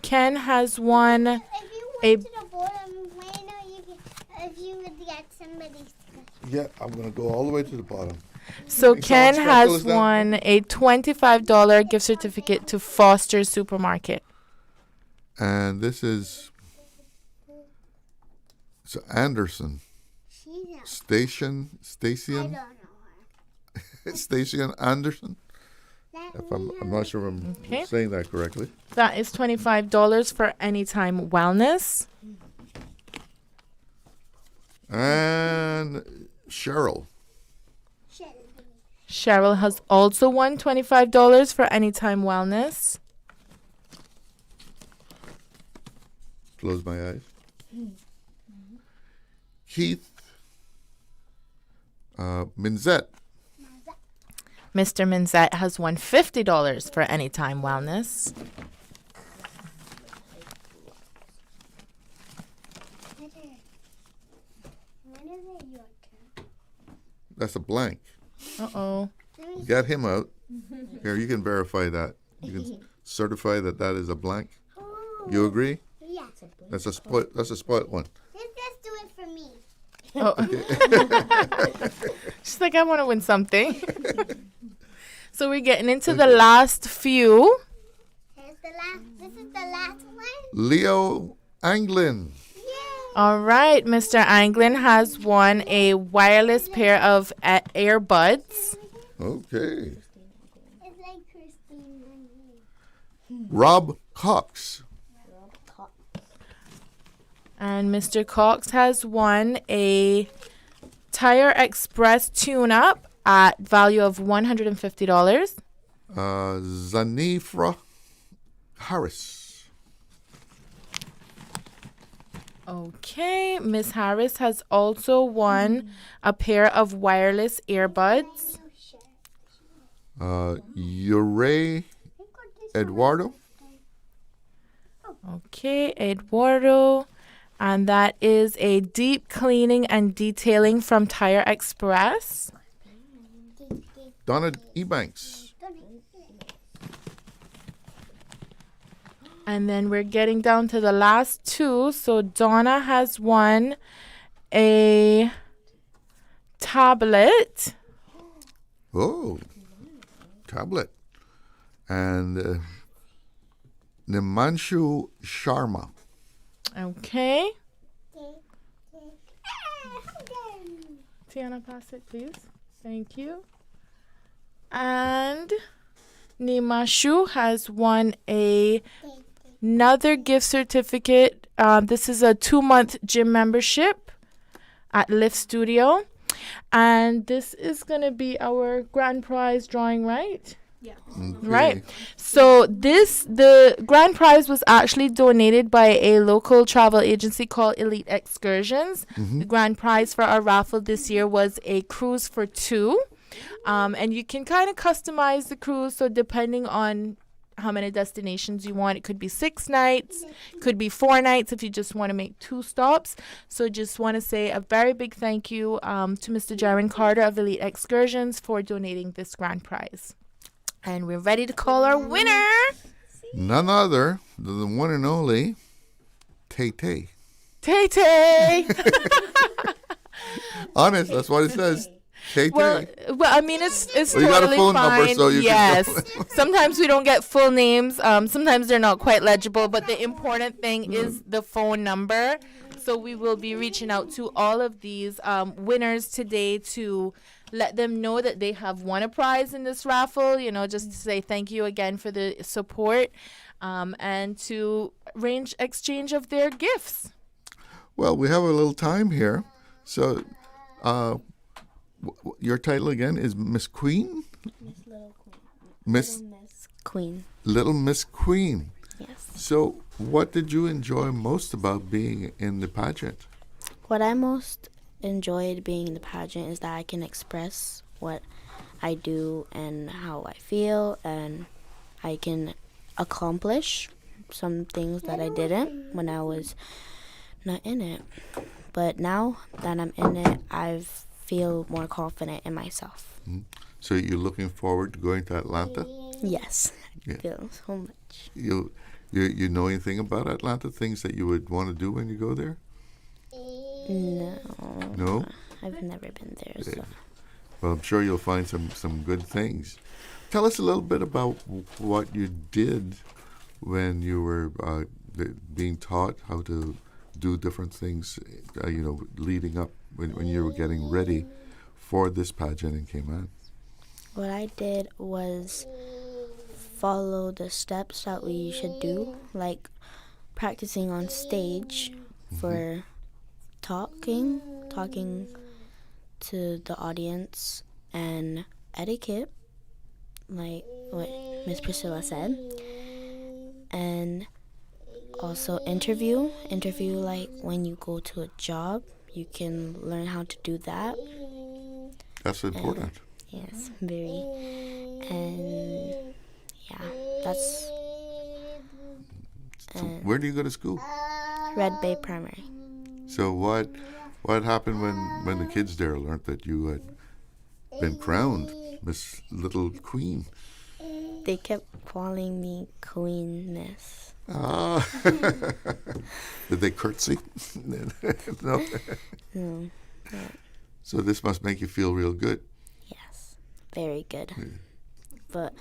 Ken has won If you went to the bottom, if you would get somebody's. Yeah, I'm going to go all the way to the bottom. So Ken has won a $25 gift certificate to Foster's Supermarket. And this is Anderson. She Station Anderson. I'm not sure if I'm saying that correctly. That is $25 for Anytime Wellness. And Cheryl. Cheryl has also won $25 for Anytime Wellness. Close my eyes. Keith Minzette. Mr. Minzette has won $50 for Anytime Wellness. That's a blank. Uh-oh. Get him out. Here, you can verify that. You can certify that that is a blank. You agree? Yeah. That's a split one. Just do it for me. Oh. She's like, I want to win something. So we're getting into the last few. This is the last one. Leo Anglin. All right, Mr. Anglin has won a wireless pair of earbuds. Okay. It's like Christine. Rob Cox. And Mr. Cox has won a Tire Express tune-up at value of $150. Zanifra Harris. Okay, Miss Harris has also won a pair of wireless earbuds. Ure Eduardo. Okay, Eduardo. And that is a deep cleaning and detailing from Tire Express. Donna Ebanks. And then we're getting down to the last two. So Donna has won a tablet. Oh, tablet. And Nimanshu Sharma. Okay. Tiana, pass it, please. Thank you. And Nimashu has won another gift certificate. This is a 2-month gym membership at Lift Studio. And this is going to be our grand prize drawing, right? Yeah. Okay. Right. So the grand prize was actually donated by a local travel agency called Elite Excursions. Mm-hmm. The grand prize for our raffle this year was a cruise for 2. And you can kind of customize the cruise. So depending on how many destinations you want, it could be 6 nights, could be 4 nights if you just want to make 2 stops. So just want to say a very big thank you to Mr. Jaron Carter of Elite Excursions for donating this grand prize. And we're ready to call our winner. None other than the one and only Tay-Tay. Tay-Tay. Honest, that's what it says. Tay-Tay. Well, I mean, it's Well, you got a totally phone fine. number, so you yes. can Sometimes we don't get full names. Sometimes they're not quite legible. But the important thing is the phone number. So we will be reaching out to all of these winners today to let them know that they have won a prize in this raffle. You know, just to say thank you again for the support, and to arrange exchange of their gifts. Well, we have a little time here. So your title again is Miss Queen? Miss Queen. Little Miss Queen. Yes. So what did you enjoy most about being in the pageant? What I most enjoyed being in the pageant is that I can express what I do and how I feel, and I can accomplish some things that I didn't when I was not in it. But now that I'm in it, I feel more confident in myself. Mm-hmm. So you're looking forward to going to Atlanta? Yes, I Yeah. feel so much. You know anything about Atlanta? Things that you would want to do when you go there? No. No? I've never been there. So. Well, I'm sure you'll find some good things. Tell us a little bit about what you did when you were being taught how to do different things, leading up when you were getting ready for this pageant in Cayman? What I did was follow the steps that we should do, like practicing on stage for talking to the audience, and etiquette, like what Miss Priscilla said, and also interview like when you go to a job, you can learn how to do that. That's important. Yes, very. And yeah, that's. So where do you go to school? Red Bay Primary. So what happened when the kids there learned that you had been crowned Miss Little Queen? They kept calling me Queenness. Ah. Did they curtsy? No. No. So this must make you feel real good. Yes, very good. But.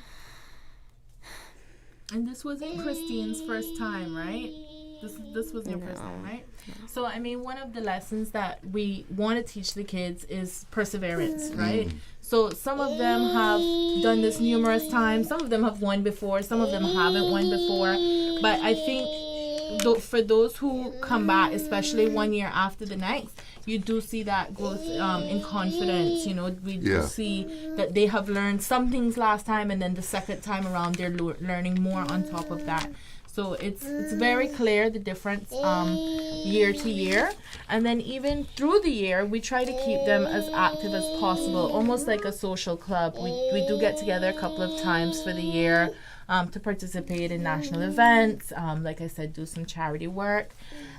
And this wasn't Christine's first time, right? This was your first time, right? No. So, I mean, one of the lessons that we want to teach the kids is perseverance, right? So some of them have done this numerous times. Some of them have won before. Some of them haven't won before. But I think for those who come back, especially 1 year after the next, you do see that growth in confidence. You know, we do see that they have learned some things last time, and then the second time around, they're learning more on top of that. So it's very clear the difference year to year. And then even through the year, we try to keep them as active as possible, almost like a social club. We do get together a couple of times for the year to participate in national events, like I said, do some charity work.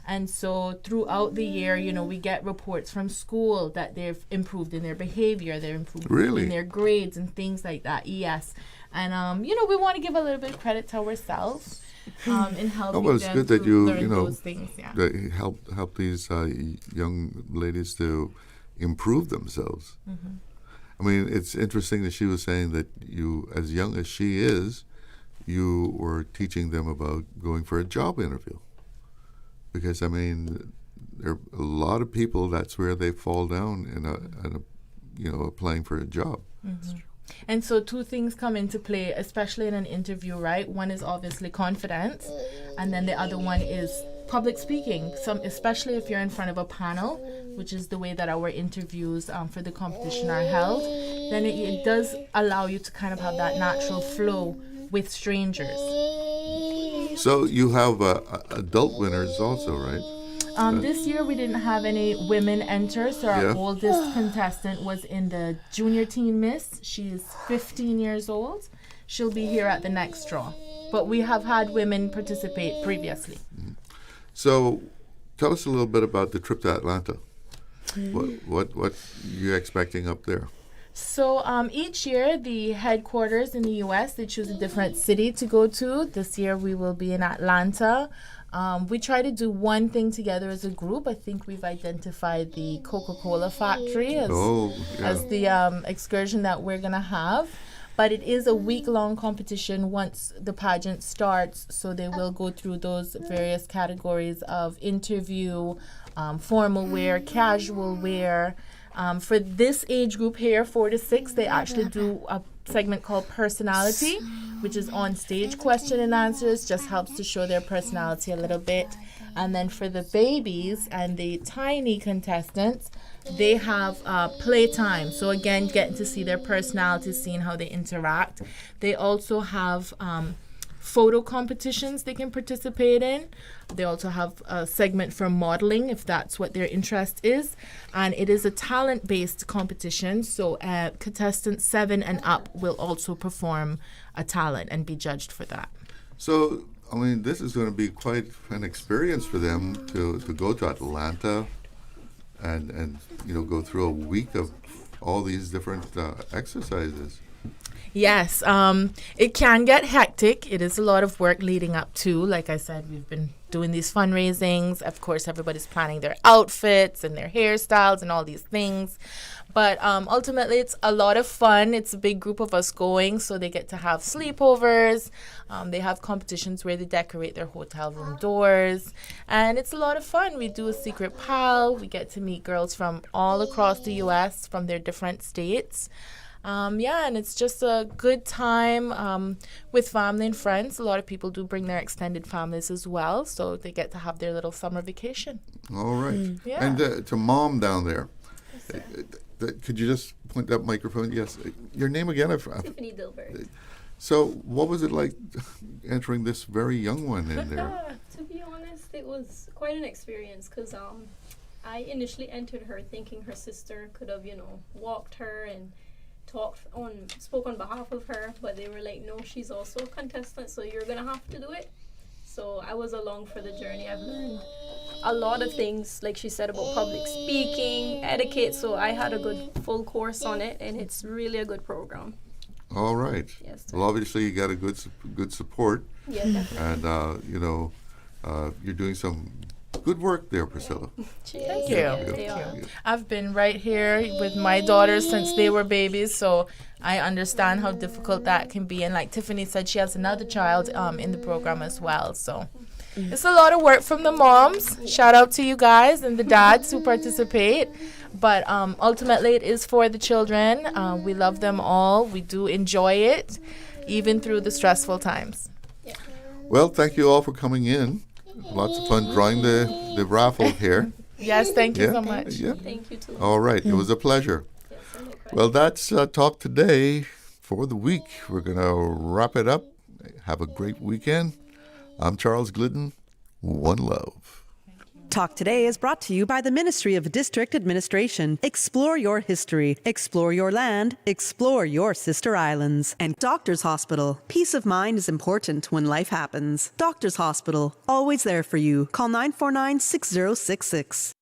And so throughout the year, you know, we get reports from school that they've improved in their behavior, they're improved in their grades and things like that. Yes. And, you know, we want to give a little bit of credit to ourselves. In helping it's them good that to you know those things, that you help these young ladies to improve themselves. I mean, it's interesting that she was saying that you, as young as she is, you were teaching them about going for a job interview, because I mean, there are a lot of people that's where they fall down in a you know, applying for a job. And so two things come into play, especially in an interview, right? One is obviously confidence, and then the other one is public speaking. Especially if you're in front of a panel, which is the way that our interviews for the competition are held, then it does allow you to kind of have that natural flow with strangers. So you have adult winners also, right? This year we didn't have any women enter, so our oldest contestant was in the junior teen miss. She's 15 years old. She'll be here at the next draw. But we have had women participate previously. So tell us a little bit about the trip to Atlanta. What you're expecting up there? So each year, the headquarters in the U.S., they choose a different city to go to. This year, we will be in Atlanta. We try to do one thing together as a group. I think we've identified the Coca-Cola factory as the excursion that we're going to have. But it is a week-long competition once the pageant starts, so they will go through those various categories of interview, formal wear, casual wear. For this age group here, 4 to 6, they actually do a segment called Personality, which is on stage question and answers, just helps to show their personality a little bit. And then for the babies and the tiny contestants, they have playtime. So again, getting to see their personalities, seeing how they interact. They also have photo competitions they can participate in. They also have a segment for modeling, if that's what their interest is. And it is a talent-based competition, so contestants 7 and up will also perform a talent and be judged for that. So, I mean, this is going to be quite an experience for them to go to Atlanta and you know, go through a week of all these different exercises. Yes, it can get hectic. It is a lot of work leading up to. Like I said, we've been doing these fundraisings. Of course, everybody's planning their outfits and their hairstyles and all these things. But ultimately, it's a lot of fun. It's a big group of us going, so they get to have sleepovers. They have competitions where they decorate their hotel room doors. And it's a lot of fun. We do a secret pal. We get to meet girls from all across the U.S., from their different states. And it's just a good time with family and friends. A lot of people do bring their extended families as well, so they get to have their little summer vacation. All right. Yeah. And to Mom down there, could you just point that microphone? Yes. Your name again? Tiffany Dilbert. So what was it like entering this very young one in there? To be honest, it was quite an experience because I initially entered her thinking her sister could have, walked her and spoke on behalf of her, but they were like, no, she's also a contestant, so you're gonna have to do it. So I was along for the journey. I've learned a lot of things, like she said, about public speaking, etiquette, so I had a good full course on it, and it's really a good program. All right. Yes, well, obviously you got a good support. Yeah, definitely. And you're doing some good work there, Priscilla. Thank you. I've been right here with my daughters since they were babies, so I understand how difficult that can be. And like Tiffany said, she has another child in the program as well. So it's a lot of work from the moms. Shout out to you guys and the dads who participate. But ultimately, it is for the children. We love them all. We do enjoy it, even through the stressful times. Well, thank you all for coming in. Lots of fun drawing the raffle here. Yes, thank you so much. Yeah. Thank you too. All right, it was a pleasure. Well, that's Talk Today for the week. We're going to wrap it up. Have a great weekend. I'm Charles Glidden. One love. Talk Today is brought to you by the Ministry of District Administration. Explore your history. Explore your land. Explore your sister islands. And Doctors Hospital. Peace of mind is important when life happens. Doctors Hospital. Always there for you. Call 949-6066.